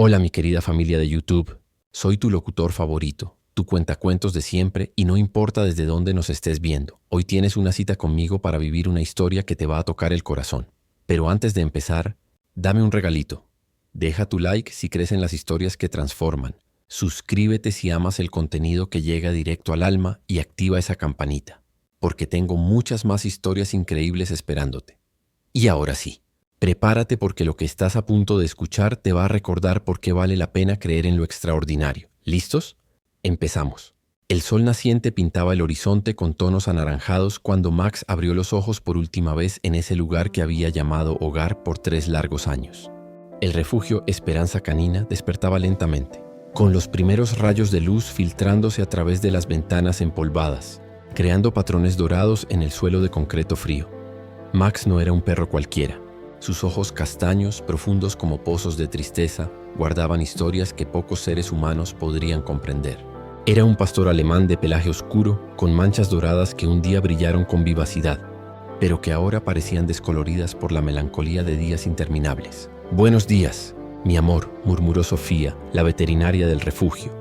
Hola mi querida familia de YouTube, soy tu locutor favorito, tu cuentacuentos de siempre y no importa desde dónde nos estés viendo. Hoy tienes una cita conmigo para vivir una historia que te va a tocar el corazón. Pero antes de empezar, dame un regalito. Deja tu like si crees en las historias que transforman. Suscríbete si amas el contenido que llega directo al alma y activa esa campanita, porque tengo muchas más historias increíbles esperándote. Y ahora sí. Prepárate porque lo que estás a punto de escuchar te va a recordar por qué vale la pena creer en lo extraordinario. ¿Listos? Empezamos. El sol naciente pintaba el horizonte con tonos anaranjados cuando Max abrió los ojos por última vez en ese lugar que había llamado hogar por 3 largos años. El refugio Esperanza Canina despertaba lentamente, con los primeros rayos de luz filtrándose a través de las ventanas empolvadas, creando patrones dorados en el suelo de concreto frío. Max no era un perro cualquiera. Sus ojos castaños, profundos como pozos de tristeza, guardaban historias que pocos seres humanos podrían comprender. Era un pastor alemán de pelaje oscuro, con manchas doradas que un día brillaron con vivacidad, pero que ahora parecían descoloridas por la melancolía de días interminables. «Buenos días, mi amor», murmuró Sofía, la veterinaria del refugio.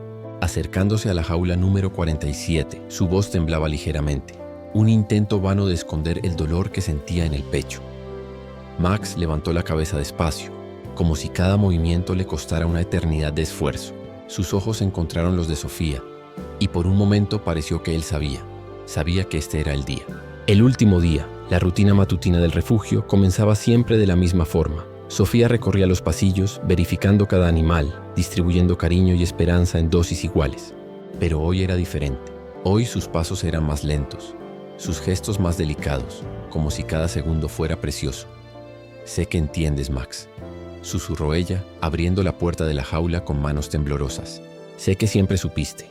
Acercándose a la jaula número 47, su voz temblaba ligeramente, un intento vano de esconder el dolor que sentía en el pecho. Max levantó la cabeza despacio, como si cada movimiento le costara una eternidad de esfuerzo. Sus ojos encontraron los de Sofía, y por un momento pareció que él sabía que este era el día. El último día, la rutina matutina del refugio comenzaba siempre de la misma forma. Sofía recorría los pasillos, verificando cada animal, distribuyendo cariño y esperanza en dosis iguales. Pero hoy era diferente. Hoy sus pasos eran más lentos, sus gestos más delicados, como si cada segundo fuera precioso. «Sé que entiendes, Max», susurró ella, abriendo la puerta de la jaula con manos temblorosas. «Sé que siempre supiste».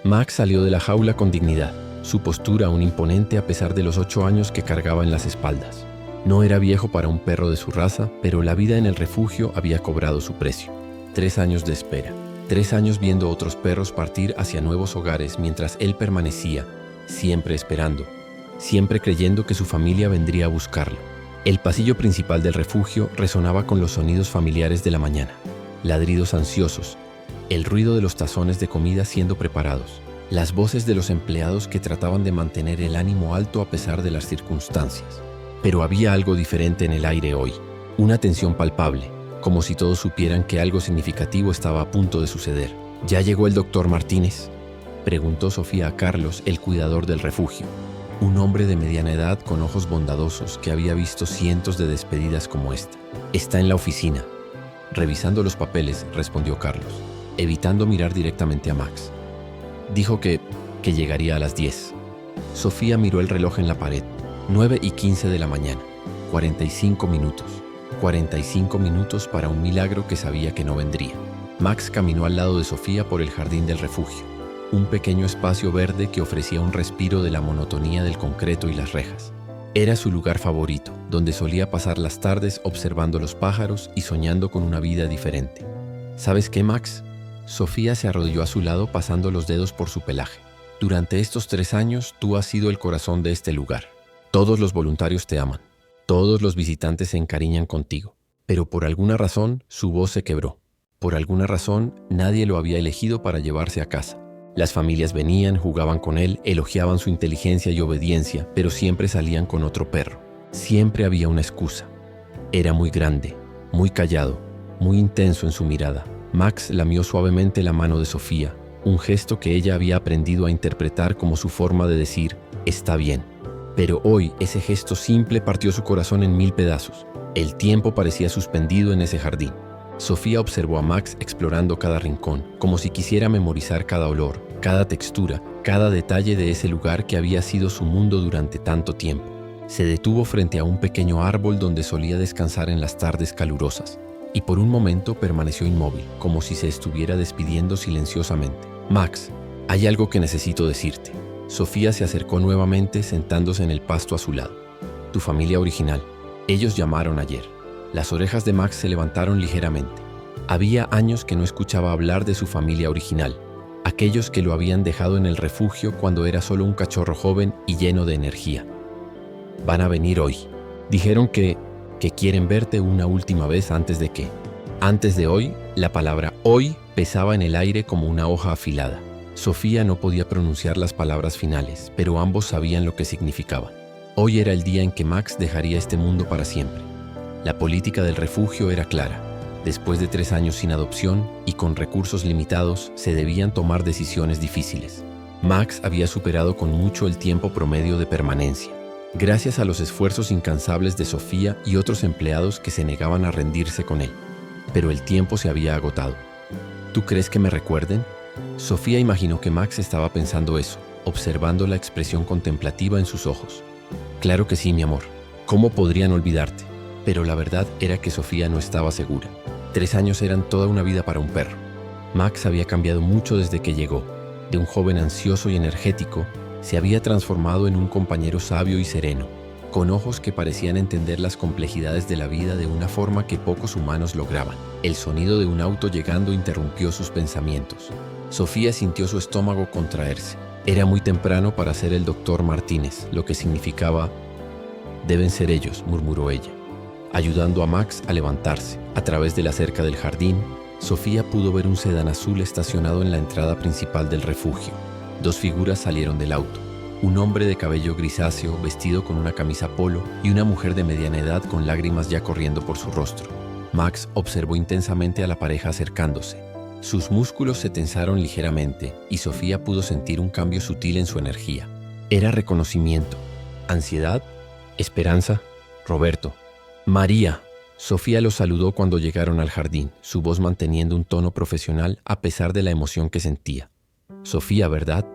Max salió de la jaula con dignidad, su postura aún imponente a pesar de los 8 años que cargaba en las espaldas. No era viejo para un perro de su raza, pero la vida en el refugio había cobrado su precio. 3 años de espera, 3 años viendo otros perros partir hacia nuevos hogares mientras él permanecía, siempre esperando, siempre creyendo que su familia vendría a buscarlo. El pasillo principal del refugio resonaba con los sonidos familiares de la mañana, ladridos ansiosos, el ruido de los tazones de comida siendo preparados, las voces de los empleados que trataban de mantener el ánimo alto a pesar de las circunstancias. Pero había algo diferente en el aire hoy, una tensión palpable, como si todos supieran que algo significativo estaba a punto de suceder. «¿Ya llegó el doctor Martínez?», preguntó Sofía a Carlos, el cuidador del refugio. Un hombre de mediana edad con ojos bondadosos que había visto cientos de despedidas como esta. «Está en la oficina». Revisando los papeles, respondió Carlos, evitando mirar directamente a Max. Dijo que llegaría a las 10. Sofía miró el reloj en la pared. 9:15 de la mañana. 45 minutos. 45 minutos para un milagro que sabía que no vendría. Max caminó al lado de Sofía por el jardín del refugio. Un pequeño espacio verde que ofrecía un respiro de la monotonía del concreto y las rejas. Era su lugar favorito, donde solía pasar las tardes observando los pájaros y soñando con una vida diferente. ¿Sabes qué, Max? Sofía se arrodilló a su lado pasando los dedos por su pelaje. Durante estos 3 años tú has sido el corazón de este lugar. Todos los voluntarios te aman. Todos los visitantes se encariñan contigo. Pero por alguna razón su voz se quebró. Por alguna razón nadie lo había elegido para llevarse a casa. Las familias venían, jugaban con él, elogiaban su inteligencia y obediencia, pero siempre salían con otro perro. Siempre había una excusa. Era muy grande, muy callado, muy intenso en su mirada. Max lamió suavemente la mano de Sofía, un gesto que ella había aprendido a interpretar como su forma de decir, «está bien». Pero hoy ese gesto simple partió su corazón en 1000 pedazos. El tiempo parecía suspendido en ese jardín. Sofía observó a Max explorando cada rincón, como si quisiera memorizar cada olor, cada textura, cada detalle de ese lugar que había sido su mundo durante tanto tiempo. Se detuvo frente a un pequeño árbol donde solía descansar en las tardes calurosas, y por un momento permaneció inmóvil, como si se estuviera despidiendo silenciosamente. «Max, hay algo que necesito decirte». Sofía se acercó nuevamente sentándose en el pasto a su lado. «Tu familia original. Ellos llamaron ayer». Las orejas de Max se levantaron ligeramente. Había años que no escuchaba hablar de su familia original, aquellos que lo habían dejado en el refugio cuando era solo un cachorro joven y lleno de energía. «Van a venir hoy. Dijeron que quieren verte una última vez antes de que...» Antes de hoy, la palabra hoy pesaba en el aire como una hoja afilada. Sofía no podía pronunciar las palabras finales, pero ambos sabían lo que significaban. Hoy era el día en que Max dejaría este mundo para siempre. La política del refugio era clara. Después de 3 años sin adopción y con recursos limitados, se debían tomar decisiones difíciles. Max había superado con mucho el tiempo promedio de permanencia, gracias a los esfuerzos incansables de Sofía y otros empleados que se negaban a rendirse con él. Pero el tiempo se había agotado. ¿Tú crees que me recuerden? Sofía imaginó que Max estaba pensando eso, observando la expresión contemplativa en sus ojos. Claro que sí, mi amor. ¿Cómo podrían olvidarte? Pero la verdad era que Sofía no estaba segura. 3 años eran toda una vida para un perro. Max había cambiado mucho desde que llegó. De un joven ansioso y energético, se había transformado en un compañero sabio y sereno, con ojos que parecían entender las complejidades de la vida de una forma que pocos humanos lograban. El sonido de un auto llegando interrumpió sus pensamientos. Sofía sintió su estómago contraerse. Era muy temprano para ser el doctor Martínez, lo que significaba «deben ser ellos», murmuró ella, ayudando a Max a levantarse. A través de la cerca del jardín, Sofía pudo ver un sedán azul estacionado en la entrada principal del refugio. 2 figuras salieron del auto. Un hombre de cabello grisáceo, vestido con una camisa polo, y una mujer de mediana edad con lágrimas ya corriendo por su rostro. Max observó intensamente a la pareja acercándose. Sus músculos se tensaron ligeramente y Sofía pudo sentir un cambio sutil en su energía. Era reconocimiento, ansiedad, esperanza. Roberto. María. Sofía los saludó cuando llegaron al jardín, su voz manteniendo un tono profesional a pesar de la emoción que sentía. Sofía, ¿verdad?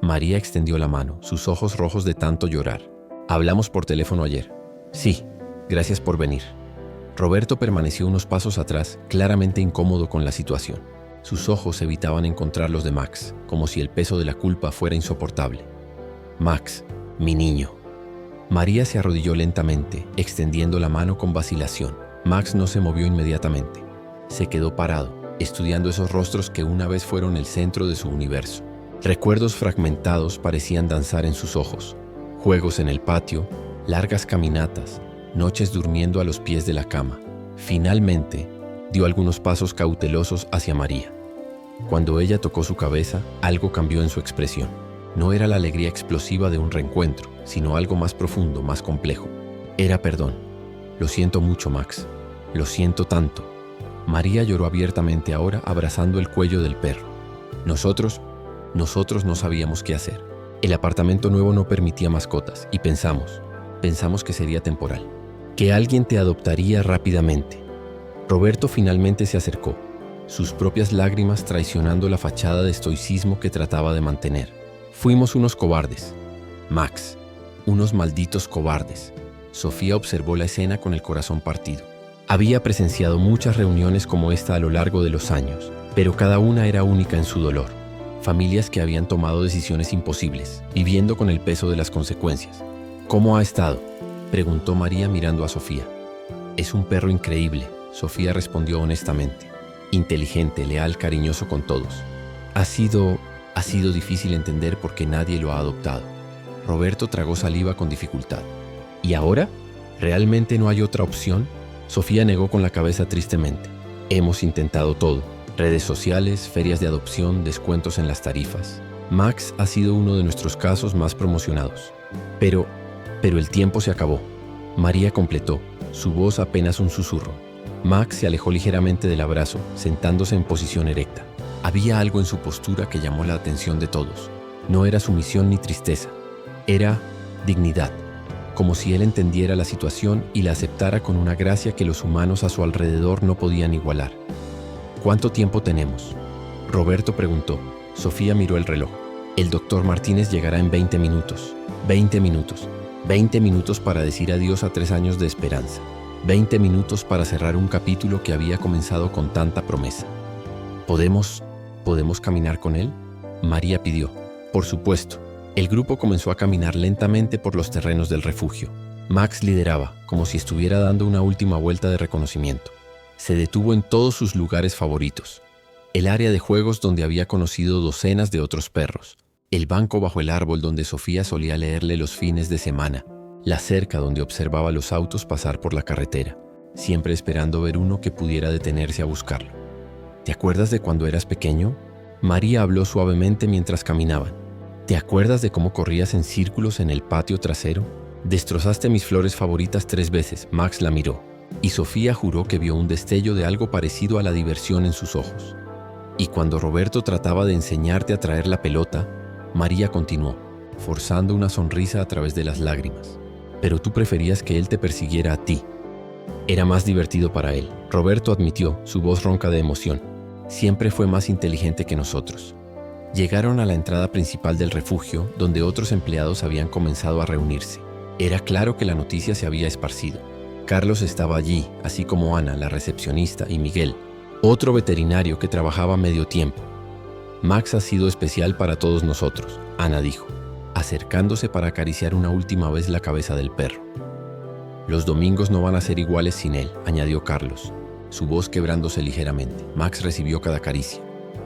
María extendió la mano, sus ojos rojos de tanto llorar. Hablamos por teléfono ayer. Sí, gracias por venir. Roberto permaneció unos pasos atrás, claramente incómodo con la situación. Sus ojos evitaban encontrar los de Max, como si el peso de la culpa fuera insoportable. Max, mi niño. María se arrodilló lentamente, extendiendo la mano con vacilación. Max no se movió inmediatamente. Se quedó parado, estudiando esos rostros que una vez fueron el centro de su universo. Recuerdos fragmentados parecían danzar en sus ojos. Juegos en el patio, largas caminatas, noches durmiendo a los pies de la cama. Finalmente, dio algunos pasos cautelosos hacia María. Cuando ella tocó su cabeza, algo cambió en su expresión. No era la alegría explosiva de un reencuentro, sino algo más profundo, más complejo. Era perdón. Lo siento mucho, Max. Lo siento tanto. María lloró abiertamente ahora, abrazando el cuello del perro. Nosotros no sabíamos qué hacer. El apartamento nuevo no permitía mascotas y pensamos que sería temporal, que alguien te adoptaría rápidamente. Roberto finalmente se acercó, sus propias lágrimas traicionando la fachada de estoicismo que trataba de mantener. Fuimos unos cobardes, Max, unos malditos cobardes. Sofía observó la escena con el corazón partido. Había presenciado muchas reuniones como esta a lo largo de los años, pero cada una era única en su dolor. Familias que habían tomado decisiones imposibles, viviendo con el peso de las consecuencias. ¿Cómo ha estado?, preguntó María mirando a Sofía. Es un perro increíble, Sofía respondió honestamente. Inteligente, leal, cariñoso con todos. Ha sido difícil entender por qué nadie lo ha adoptado. Roberto tragó saliva con dificultad. ¿Y ahora? ¿Realmente no hay otra opción? Sofía negó con la cabeza tristemente. Hemos intentado todo. Redes sociales, ferias de adopción, descuentos en las tarifas. Max ha sido uno de nuestros casos más promocionados. Pero el tiempo se acabó. María completó, su voz apenas un susurro. Max se alejó ligeramente del abrazo, sentándose en posición erecta. Había algo en su postura que llamó la atención de todos. No era sumisión ni tristeza. Era dignidad. Como si él entendiera la situación y la aceptara con una gracia que los humanos a su alrededor no podían igualar. ¿Cuánto tiempo tenemos?, Roberto preguntó. Sofía miró el reloj. El doctor Martínez llegará en 20 minutos. 20 minutos. 20 minutos para decir adiós a 3 años de esperanza. 20 minutos para cerrar un capítulo que había comenzado con tanta promesa. ¿Podemos caminar con él?, María pidió. Por supuesto. El grupo comenzó a caminar lentamente por los terrenos del refugio. Max lideraba, como si estuviera dando una última vuelta de reconocimiento. Se detuvo en todos sus lugares favoritos. El área de juegos donde había conocido docenas de otros perros. El banco bajo el árbol donde Sofía solía leerle los fines de semana. La cerca donde observaba los autos pasar por la carretera. siempre esperando ver uno que pudiera detenerse a buscarlo. ¿Te acuerdas de cuando eras pequeño? María habló suavemente mientras caminaban. ¿Te acuerdas de cómo corrías en círculos en el patio trasero? Destrozaste mis flores favoritas 3 veces, Max la miró, y Sofía juró que vio un destello de algo parecido a la diversión en sus ojos. Y cuando Roberto trataba de enseñarte a traer la pelota, María continuó, forzando una sonrisa a través de las lágrimas. Pero tú preferías que él te persiguiera a ti. Era más divertido para él, Roberto admitió, su voz ronca de emoción. Siempre fue más inteligente que nosotros. Llegaron a la entrada principal del refugio, donde otros empleados habían comenzado a reunirse. Era claro que la noticia se había esparcido. Carlos estaba allí, así como Ana, la recepcionista, y Miguel, otro veterinario que trabajaba a medio tiempo. Max ha sido especial para todos nosotros, Ana dijo, acercándose para acariciar una última vez la cabeza del perro. Los domingos no van a ser iguales sin él, añadió Carlos, su voz quebrándose ligeramente. Max recibió cada caricia,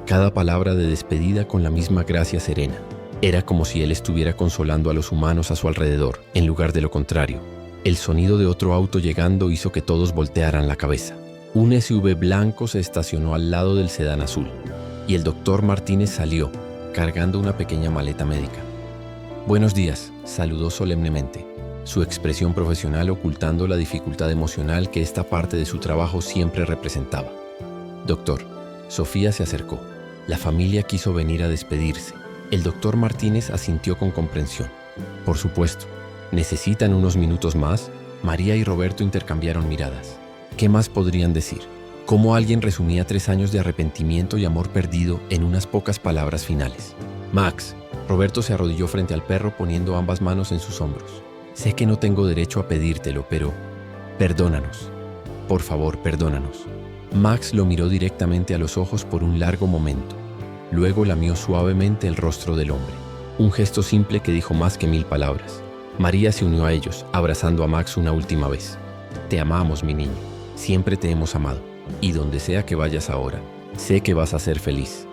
cada palabra de despedida con la misma gracia serena. Era como si él estuviera consolando a los humanos a su alrededor, en lugar de lo contrario. El sonido de otro auto llegando hizo que todos voltearan la cabeza. Un SUV blanco se estacionó al lado del sedán azul, y el doctor Martínez salió, cargando una pequeña maleta médica. Buenos días, saludó solemnemente, su expresión profesional ocultando la dificultad emocional que esta parte de su trabajo siempre representaba. Doctor, Sofía se acercó. La familia quiso venir a despedirse. El doctor Martínez asintió con comprensión. Por supuesto. ¿Necesitan unos minutos más? María y Roberto intercambiaron miradas. ¿Qué más podrían decir? ¿Cómo alguien resumía 3 años de arrepentimiento y amor perdido en unas pocas palabras finales? Max. Roberto se arrodilló frente al perro poniendo ambas manos en sus hombros. Sé que no tengo derecho a pedírtelo, pero perdónanos. Por favor, perdónanos. Max lo miró directamente a los ojos por un largo momento. Luego lamió suavemente el rostro del hombre. Un gesto simple que dijo más que 1000 palabras. María se unió a ellos, abrazando a Max una última vez. Te amamos, mi niño. Siempre te hemos amado. Y donde sea que vayas ahora, sé que vas a ser feliz.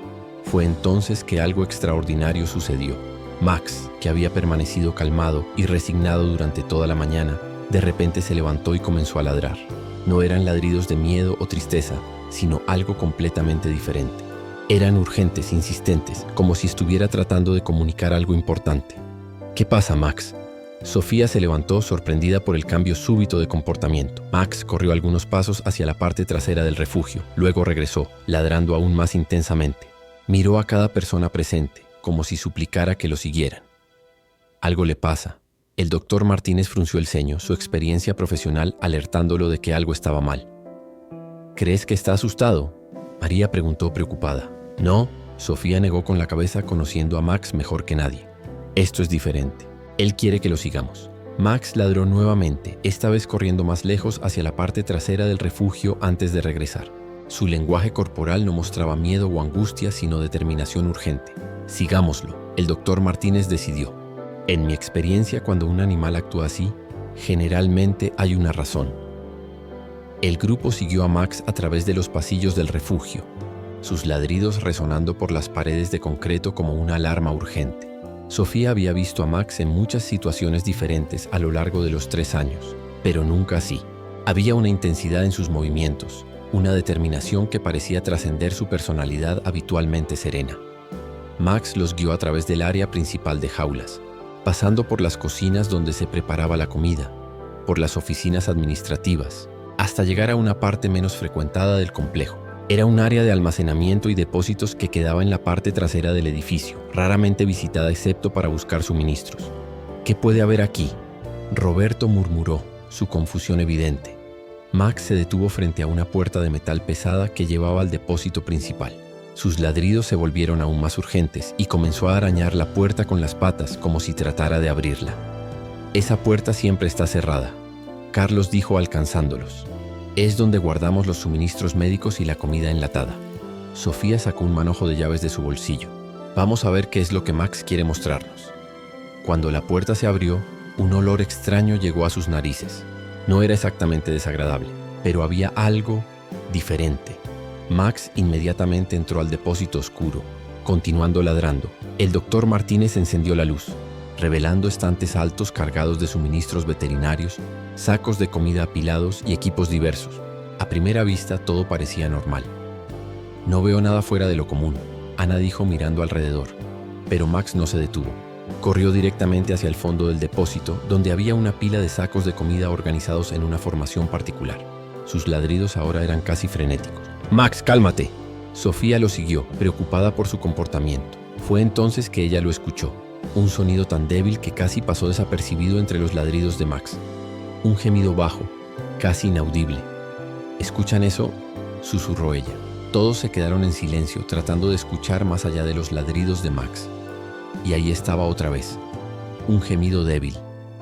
Fue entonces que algo extraordinario sucedió. Max, que había permanecido calmado y resignado durante toda la mañana, de repente se levantó y comenzó a ladrar. No eran ladridos de miedo o tristeza, sino algo completamente diferente. Eran urgentes, insistentes, como si estuviera tratando de comunicar algo importante. ¿Qué pasa, Max? Sofía se levantó sorprendida por el cambio súbito de comportamiento. Max corrió algunos pasos hacia la parte trasera del refugio, luego regresó, ladrando aún más intensamente. Miró a cada persona presente, como si suplicara que lo siguieran. Algo le pasa. El doctor Martínez frunció el ceño, su experiencia profesional alertándolo de que algo estaba mal. ¿Crees que está asustado?, María preguntó preocupada. No, Sofía negó con la cabeza, conociendo a Max mejor que nadie. Esto es diferente. Él quiere que lo sigamos. Max ladró nuevamente, esta vez corriendo más lejos hacia la parte trasera del refugio antes de regresar. Su lenguaje corporal no mostraba miedo o angustia, sino determinación urgente. Sigámoslo, el doctor Martínez decidió. En mi experiencia, cuando un animal actúa así, generalmente hay una razón. El grupo siguió a Max a través de los pasillos del refugio, sus ladridos resonando por las paredes de concreto como una alarma urgente. Sofía había visto a Max en muchas situaciones diferentes a lo largo de los 3 años, pero nunca así. Había una intensidad en sus movimientos, una determinación que parecía trascender su personalidad habitualmente serena. Max los guió a través del área principal de jaulas, pasando por las cocinas donde se preparaba la comida, por las oficinas administrativas, hasta llegar a una parte menos frecuentada del complejo. Era un área de almacenamiento y depósitos que quedaba en la parte trasera del edificio, raramente visitada excepto para buscar suministros. ¿Qué puede haber aquí?, Roberto murmuró, su confusión evidente. Max se detuvo frente a una puerta de metal pesada que llevaba al depósito principal. Sus ladridos se volvieron aún más urgentes y comenzó a arañar la puerta con las patas como si tratara de abrirla. Esa puerta siempre está cerrada, Carlos dijo alcanzándolos. Es donde guardamos los suministros médicos y la comida enlatada. Sofía sacó un manojo de llaves de su bolsillo. Vamos a ver qué es lo que Max quiere mostrarnos. Cuando la puerta se abrió, un olor extraño llegó a sus narices. No era exactamente desagradable, pero había algo diferente. Max inmediatamente entró al depósito oscuro, continuando ladrando. El doctor Martínez encendió la luz. revelando estantes altos cargados de suministros veterinarios, sacos de comida apilados y equipos diversos. A primera vista todo parecía normal. No veo nada fuera de lo común, Ana dijo mirando alrededor. Pero Max no se detuvo. Corrió directamente hacia el fondo del depósito, donde había una pila de sacos de comida organizados en una formación particular. Sus ladridos ahora eran casi frenéticos. «Max, cálmate». Sofía lo siguió, preocupada por su comportamiento. Fue entonces que ella lo escuchó. Un sonido tan débil que casi pasó desapercibido entre los ladridos de Max. Un gemido bajo, casi inaudible. «¿Escuchan eso?», susurró ella. Todos se quedaron en silencio, tratando de escuchar más allá de los ladridos de Max. Y ahí estaba otra vez. Un gemido débil,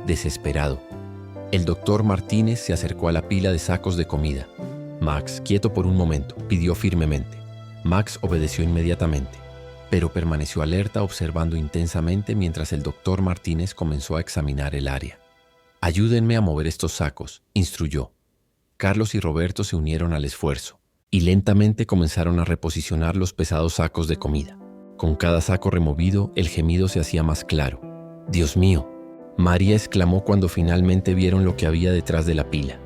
desesperado. El doctor Martínez se acercó a la pila de sacos de comida. «Max, quieto por un momento», pidió firmemente. Max obedeció inmediatamente, pero permaneció alerta observando intensamente mientras el doctor Martínez comenzó a examinar el área. «Ayúdenme a mover estos sacos», instruyó. Carlos y Roberto se unieron al esfuerzo y lentamente comenzaron a reposicionar los pesados sacos de comida. Con cada saco removido, el gemido se hacía más claro. «Dios mío», María exclamó cuando finalmente vieron lo que había detrás de la pila.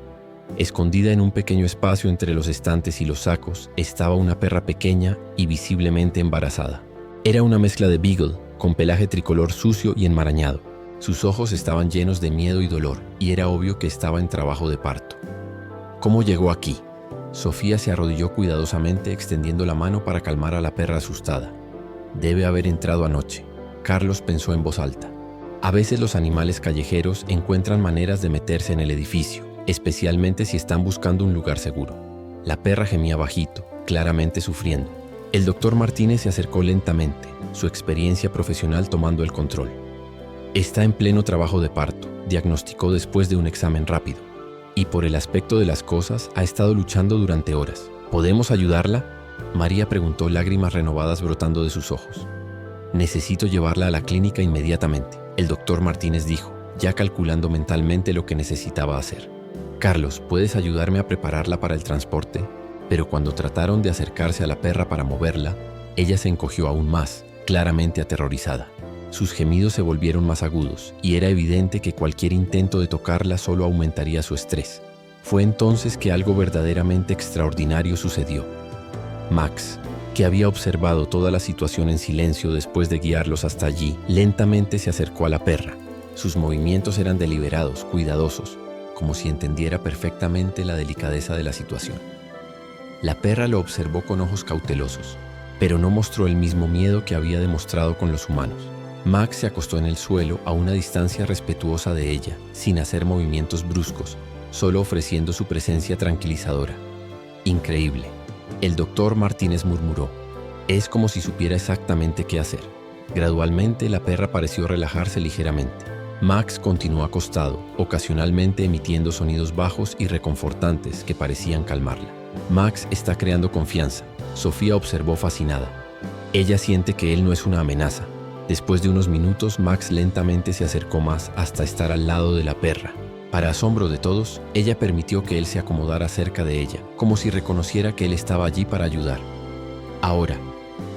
Escondida en un pequeño espacio entre los estantes y los sacos, estaba una perra pequeña y visiblemente embarazada. Era una mezcla de beagle, con pelaje tricolor sucio y enmarañado. Sus ojos estaban llenos de miedo y dolor, y era obvio que estaba en trabajo de parto. «¿Cómo llegó aquí?». Sofía se arrodilló cuidadosamente, extendiendo la mano para calmar a la perra asustada. «Debe haber entrado anoche», Carlos pensó en voz alta. A veces los animales callejeros encuentran maneras de meterse en el edificio, especialmente si están buscando un lugar seguro. La perra gemía bajito, claramente sufriendo. El doctor Martínez se acercó lentamente, su experiencia profesional tomando el control. «Está en pleno trabajo de parto», diagnosticó después de un examen rápido. «Y por el aspecto de las cosas, ha estado luchando durante horas. ¿Podemos ayudarla?», María preguntó, lágrimas renovadas brotando de sus ojos. «Necesito llevarla a la clínica inmediatamente», el doctor Martínez dijo, ya calculando mentalmente lo que necesitaba hacer. «Carlos, ¿puedes ayudarme a prepararla para el transporte?». Pero cuando trataron de acercarse a la perra para moverla, ella se encogió aún más, claramente aterrorizada. Sus gemidos se volvieron más agudos, y era evidente que cualquier intento de tocarla solo aumentaría su estrés. Fue entonces que algo verdaderamente extraordinario sucedió. Max, que había observado toda la situación en silencio después de guiarlos hasta allí, lentamente se acercó a la perra. Sus movimientos eran deliberados, cuidadosos, como si entendiera perfectamente la delicadeza de la situación. La perra lo observó con ojos cautelosos, pero no mostró el mismo miedo que había demostrado con los humanos. Max se acostó en el suelo a una distancia respetuosa de ella, sin hacer movimientos bruscos, solo ofreciendo su presencia tranquilizadora. «Increíble», el doctor Martínez murmuró. «Es como si supiera exactamente qué hacer». Gradualmente la perra pareció relajarse ligeramente. Max continuó acostado, ocasionalmente emitiendo sonidos bajos y reconfortantes que parecían calmarla. «Max está creando confianza», Sofía observó fascinada. «Ella siente que él no es una amenaza». Después de unos minutos, Max lentamente se acercó más hasta estar al lado de la perra. Para asombro de todos, ella permitió que él se acomodara cerca de ella, como si reconociera que él estaba allí para ayudar. «Ahora»,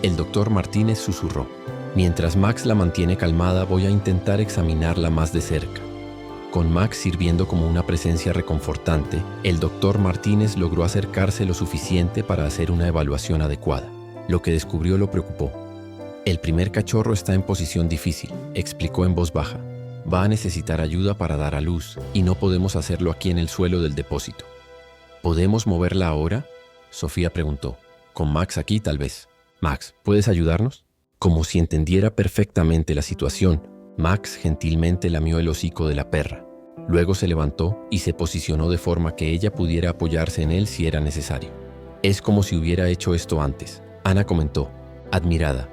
el doctor Martínez susurró, «mientras Max la mantiene calmada, voy a intentar examinarla más de cerca». Con Max sirviendo como una presencia reconfortante, el doctor Martínez logró acercarse lo suficiente para hacer una evaluación adecuada. Lo que descubrió lo preocupó. «El primer cachorro está en posición difícil», explicó en voz baja. «Va a necesitar ayuda para dar a luz, y no podemos hacerlo aquí en el suelo del depósito». «¿Podemos moverla ahora?», Sofía preguntó. «Con Max aquí, tal vez». «Max, ¿puedes ayudarnos?». Como si entendiera perfectamente la situación, Max gentilmente lamió el hocico de la perra. Luego se levantó y se posicionó de forma que ella pudiera apoyarse en él si era necesario. «Es como si hubiera hecho esto antes», Ana comentó, admirada.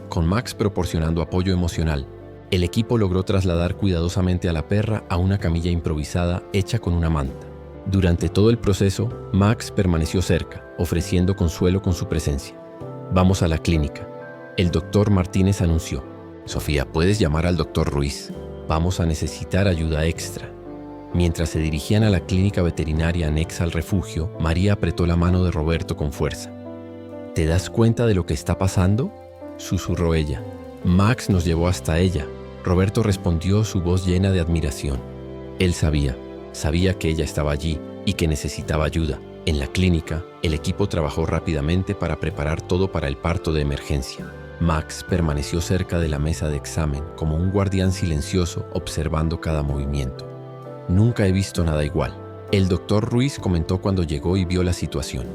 Con Max proporcionando apoyo emocional, el equipo logró trasladar cuidadosamente a la perra a una camilla improvisada hecha con una manta. Durante todo el proceso, Max permaneció cerca, ofreciendo consuelo con su presencia. «Vamos a la clínica», el doctor Martínez anunció. «Sofía, puedes llamar al doctor Ruiz. Vamos a necesitar ayuda extra». Mientras se dirigían a la clínica veterinaria anexa al refugio, María apretó la mano de Roberto con fuerza. «¿Te das cuenta de lo que está pasando?», susurró ella. «Max nos llevó hasta ella. Roberto respondió, su voz llena de admiración. Él sabía que ella estaba allí y que necesitaba ayuda. En la clínica, el equipo trabajó rápidamente para preparar todo para el parto de emergencia. Max permaneció cerca de la mesa de examen como un guardián silencioso observando cada movimiento. Nunca he visto nada igual. El doctor Ruiz comentó cuando llegó y vio la situación.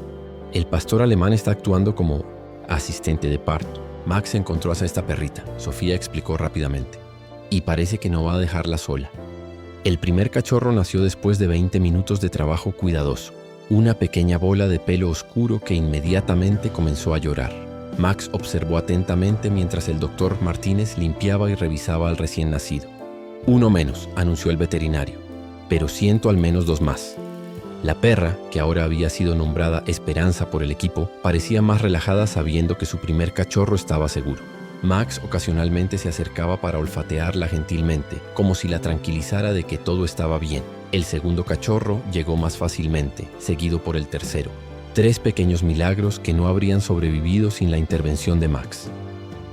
El pastor alemán está actuando como asistente de parto. Max encontró a esta perrita, Sofía explicó rápidamente, y parece que no va a dejarla sola. El primer cachorro nació después de 20 minutos de trabajo cuidadoso. Una pequeña bola de pelo oscuro que inmediatamente comenzó a llorar. Max observó atentamente mientras el doctor Martínez limpiaba y revisaba al recién nacido. Uno menos, anunció el veterinario, pero siento al menos 2 más. La perra, que ahora había sido nombrada Esperanza por el equipo, parecía más relajada sabiendo que su primer cachorro estaba seguro. Max ocasionalmente se acercaba para olfatearla gentilmente, como si la tranquilizara de que todo estaba bien. El segundo cachorro llegó más fácilmente, seguido por el tercero. 3 pequeños milagros que no habrían sobrevivido sin la intervención de Max.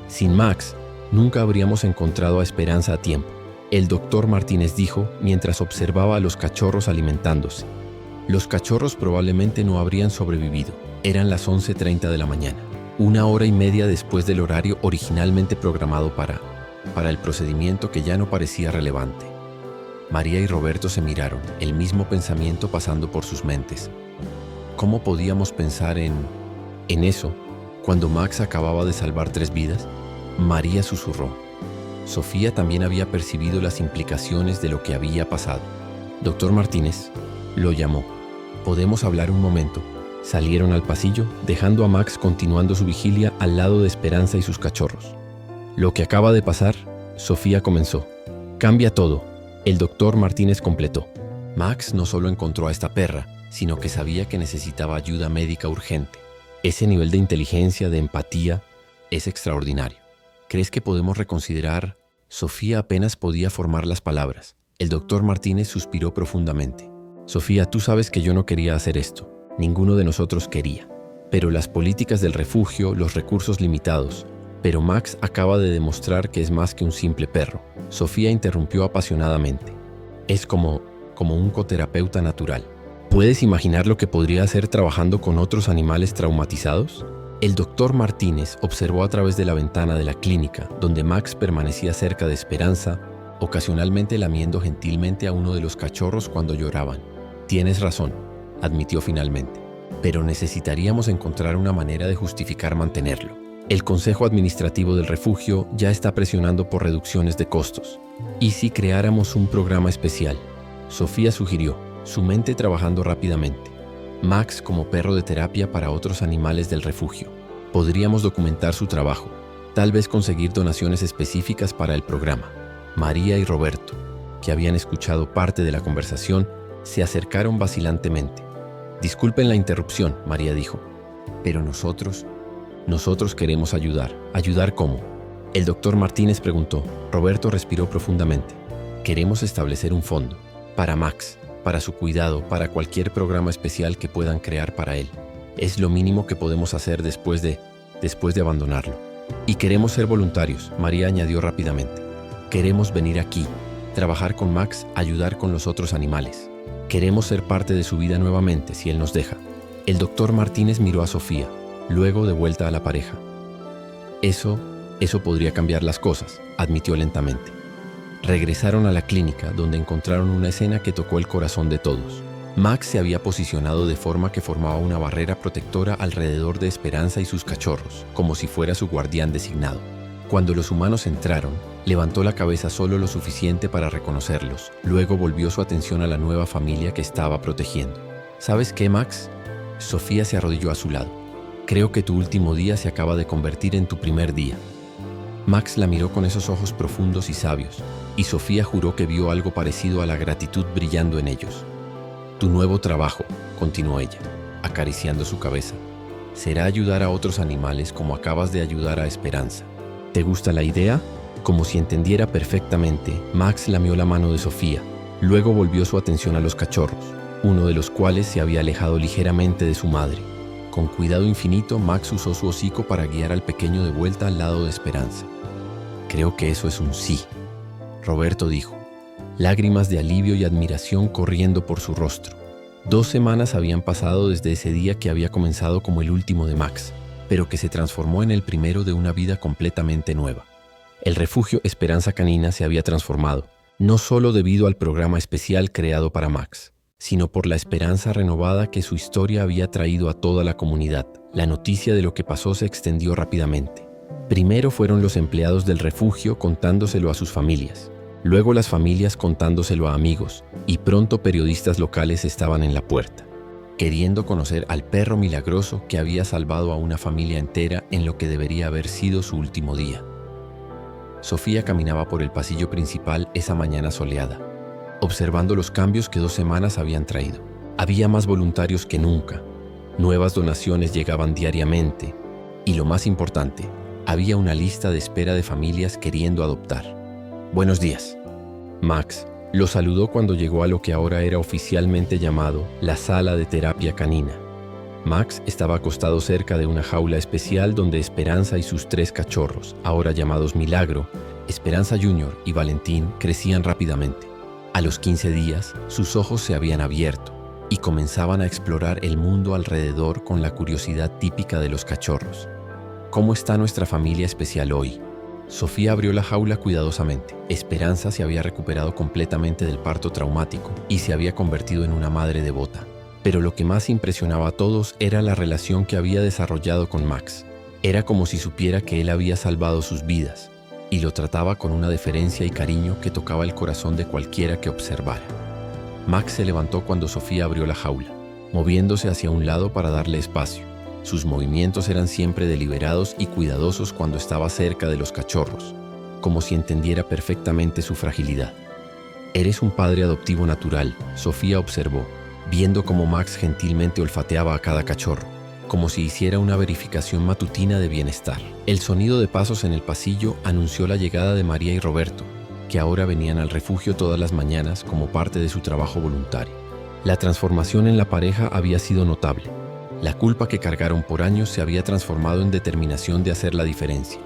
Sin Max, nunca habríamos encontrado a Esperanza a tiempo, el doctor Martínez dijo mientras observaba a los cachorros alimentándose. Los cachorros probablemente no habrían sobrevivido. Eran las 11:30 de la mañana, 1 hora y media después del horario originalmente programado para el procedimiento que ya no parecía relevante. María y Roberto se miraron, el mismo pensamiento pasando por sus mentes. ¿Cómo podíamos pensar en eso cuando Max acababa de salvar 3 vidas? María susurró. Sofía también había percibido las implicaciones de lo que había pasado. Doctor Martínez lo llamó. ¿Podemos hablar un momento? Salieron al pasillo, dejando a Max continuando su vigilia al lado de Esperanza y sus cachorros. Lo que acaba de pasar, Sofía comenzó. Cambia todo, el doctor Martínez completó. Max no solo encontró a esta perra, sino que sabía que necesitaba ayuda médica urgente. Ese nivel de inteligencia, de empatía, es extraordinario. ¿Crees que podemos reconsiderar? Sofía apenas podía formar las palabras. El doctor Martínez suspiró profundamente. Sofía, tú sabes que yo no quería hacer esto. Ninguno de nosotros quería. Pero las políticas del refugio, los recursos limitados. Pero Max acaba de demostrar que es más que un simple perro. Sofía interrumpió apasionadamente. Es como un coterapeuta natural. ¿Puedes imaginar lo que podría hacer trabajando con otros animales traumatizados? El doctor Martínez observó a través de la ventana de la clínica, donde Max permanecía cerca de Esperanza, ocasionalmente lamiendo gentilmente a uno de los cachorros cuando lloraban. Tienes razón, admitió finalmente, pero necesitaríamos encontrar una manera de justificar mantenerlo. El Consejo Administrativo del Refugio ya está presionando por reducciones de costos. ¿Y si creáramos un programa especial? Sofía sugirió, su mente trabajando rápidamente. Max como perro de terapia para otros animales del refugio. Podríamos documentar su trabajo, tal vez conseguir donaciones específicas para el programa. María y Roberto, que habían escuchado parte de la conversación, se acercaron vacilantemente. Disculpen la interrupción, María dijo, pero nosotros queremos ayudar. ¿Ayudar cómo? El doctor Martínez preguntó. Roberto respiró profundamente. Queremos establecer un fondo para Max, para su cuidado, para cualquier programa especial que puedan crear para él. Es lo mínimo que podemos hacer después de abandonarlo. Y queremos ser voluntarios, María añadió rápidamente. Queremos venir aquí, trabajar con Max, ayudar con los otros animales. Queremos ser parte de su vida nuevamente, si él nos deja. El doctor Martínez miró a Sofía, luego de vuelta a la pareja. Eso podría cambiar las cosas, admitió lentamente. Regresaron a la clínica, donde encontraron una escena que tocó el corazón de todos. Max se había posicionado de forma que formaba una barrera protectora alrededor de Esperanza y sus cachorros, como si fuera su guardián designado. Cuando los humanos entraron, levantó la cabeza solo lo suficiente para reconocerlos. Luego volvió su atención a la nueva familia que estaba protegiendo. ¿Sabes qué, Max? Sofía se arrodilló a su lado. Creo que tu último día se acaba de convertir en tu primer día. Max la miró con esos ojos profundos y sabios, y Sofía juró que vio algo parecido a la gratitud brillando en ellos. Tu nuevo trabajo, continuó ella, acariciando su cabeza, será ayudar a otros animales como acabas de ayudar a Esperanza. ¿Te gusta la idea? Como si entendiera perfectamente, Max lamió la mano de Sofía. Luego volvió su atención a los cachorros, uno de los cuales se había alejado ligeramente de su madre. Con cuidado infinito, Max usó su hocico para guiar al pequeño de vuelta al lado de Esperanza. Creo que eso es un sí. Roberto dijo, lágrimas de alivio y admiración corriendo por su rostro. 2 semanas habían pasado desde ese día que había comenzado como el último de Max, pero que se transformó en el primero de una vida completamente nueva. El refugio Esperanza Canina se había transformado, no solo debido al programa especial creado para Max, sino por la esperanza renovada que su historia había traído a toda la comunidad. La noticia de lo que pasó se extendió rápidamente. Primero fueron los empleados del refugio contándoselo a sus familias, luego las familias contándoselo a amigos, y pronto periodistas locales estaban en la puerta, queriendo conocer al perro milagroso que había salvado a una familia entera en lo que debería haber sido su último día. Sofía caminaba por el pasillo principal esa mañana soleada, observando los cambios que 2 semanas habían traído. Había más voluntarios que nunca, nuevas donaciones llegaban diariamente, y lo más importante, había una lista de espera de familias queriendo adoptar. Buenos días. Max lo saludó cuando llegó a lo que ahora era oficialmente llamado la sala de terapia canina. Max estaba acostado cerca de una jaula especial donde Esperanza y sus 3 cachorros, ahora llamados Milagro, Esperanza Jr. y Valentín, crecían rápidamente. A los 15 días, sus ojos se habían abierto y comenzaban a explorar el mundo alrededor con la curiosidad típica de los cachorros. ¿Cómo está nuestra familia especial hoy? Sofía abrió la jaula cuidadosamente. Esperanza se había recuperado completamente del parto traumático y se había convertido en una madre devota. Pero lo que más impresionaba a todos era la relación que había desarrollado con Max. Era como si supiera que él había salvado sus vidas y lo trataba con una deferencia y cariño que tocaba el corazón de cualquiera que observara. Max se levantó cuando Sofía abrió la jaula, moviéndose hacia un lado para darle espacio. Sus movimientos eran siempre deliberados y cuidadosos cuando estaba cerca de los cachorros, como si entendiera perfectamente su fragilidad. «Eres un padre adoptivo natural», Sofía observó, viendo cómo Max gentilmente olfateaba a cada cachorro, como si hiciera una verificación matutina de bienestar. El sonido de pasos en el pasillo anunció la llegada de María y Roberto, que ahora venían al refugio todas las mañanas como parte de su trabajo voluntario. La transformación en la pareja había sido notable. La culpa que cargaron por años se había transformado en determinación de hacer la diferencia.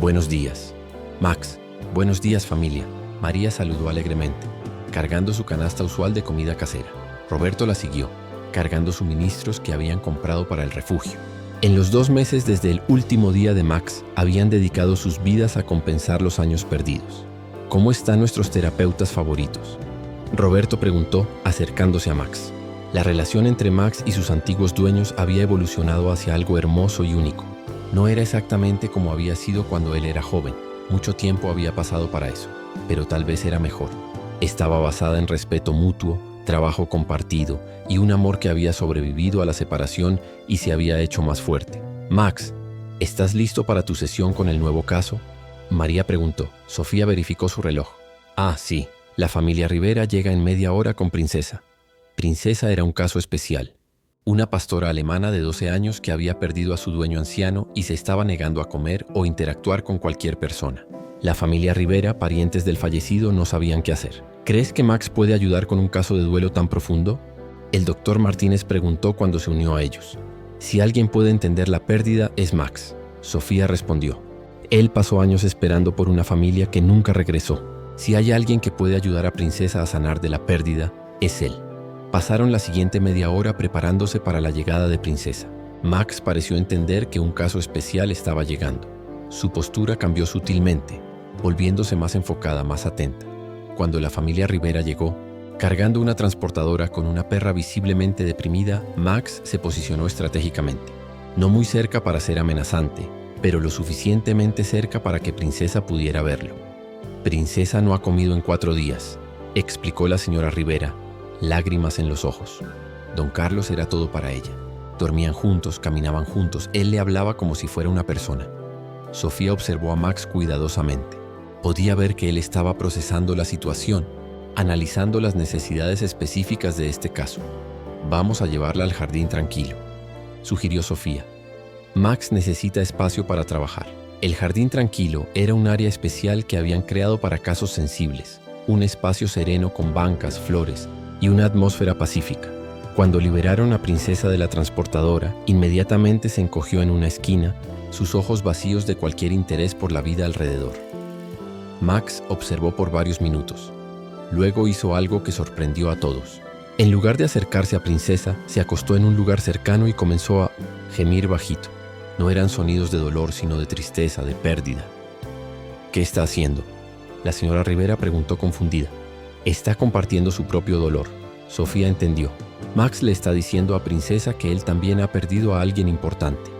«Buenos días, Max. Buenos días, familia», María saludó alegremente, cargando su canasta usual de comida casera. Roberto la siguió, cargando suministros que habían comprado para el refugio. En los 2 meses desde el último día de Max, habían dedicado sus vidas a compensar los años perdidos. «¿Cómo están nuestros terapeutas favoritos?», Roberto preguntó, acercándose a Max. La relación entre Max y sus antiguos dueños había evolucionado hacia algo hermoso y único. No era exactamente como había sido cuando él era joven. Mucho tiempo había pasado para eso, pero tal vez era mejor. Estaba basada en respeto mutuo, trabajo compartido y un amor que había sobrevivido a la separación y se había hecho más fuerte. «Max, ¿estás listo para tu sesión con el nuevo caso?», María preguntó. Sofía verificó su reloj. «Ah, sí. La familia Rivera llega en media hora con Princesa». Princesa era un caso especial. Una pastora alemana de 12 años que había perdido a su dueño anciano y se estaba negando a comer o interactuar con cualquier persona. La familia Rivera, parientes del fallecido, no sabían qué hacer. «¿Crees que Max puede ayudar con un caso de duelo tan profundo?», el doctor Martínez preguntó cuando se unió a ellos. «Si alguien puede entender la pérdida, es Max», Sofía respondió. «Él pasó años esperando por una familia que nunca regresó. Si hay alguien que puede ayudar a Princesa a sanar de la pérdida, es él». Pasaron la siguiente media hora preparándose para la llegada de Princesa. Max pareció entender que un caso especial estaba llegando. Su postura cambió sutilmente, volviéndose más enfocada, más atenta. Cuando la familia Rivera llegó, cargando una transportadora con una perra visiblemente deprimida, Max se posicionó estratégicamente. No muy cerca para ser amenazante, pero lo suficientemente cerca para que Princesa pudiera verlo. «Princesa no ha comido en 4 días», explicó la señora Rivera, lágrimas en los ojos. Don Carlos era todo para ella. Dormían juntos, caminaban juntos, él le hablaba como si fuera una persona. Sofía observó a Max cuidadosamente. Podía ver que él estaba procesando la situación, analizando las necesidades específicas de este caso. «Vamos a llevarla al jardín tranquilo», sugirió Sofía. «Max necesita espacio para trabajar». El jardín tranquilo era un área especial que habían creado para casos sensibles, un espacio sereno con bancas, flores y una atmósfera pacífica. Cuando liberaron a Princesa de la transportadora, inmediatamente se encogió en una esquina, sus ojos vacíos de cualquier interés por la vida alrededor. Max observó por varios minutos. Luego hizo algo que sorprendió a todos. En lugar de acercarse a Princesa, se acostó en un lugar cercano y comenzó a gemir bajito. No eran sonidos de dolor, sino de tristeza, de pérdida. ¿Qué está haciendo?, la señora Rivera preguntó confundida. Está compartiendo su propio dolor. Sofía entendió. Max le está diciendo a Princesa que él también ha perdido a alguien importante.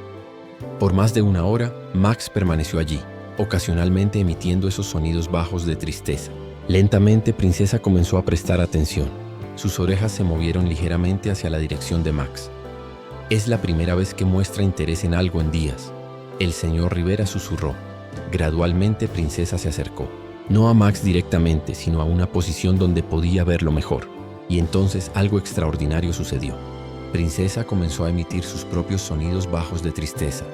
Por más de una hora, Max permaneció allí, ocasionalmente emitiendo esos sonidos bajos de tristeza. Lentamente, Princesa comenzó a prestar atención. Sus orejas se movieron ligeramente hacia la dirección de Max. Es la primera vez que muestra interés en algo en días. El señor Rivera susurró. Gradualmente, Princesa se acercó. No a Max directamente, sino a una posición donde podía verlo mejor. Y entonces algo extraordinario sucedió. Princesa comenzó a emitir sus propios sonidos bajos de tristeza.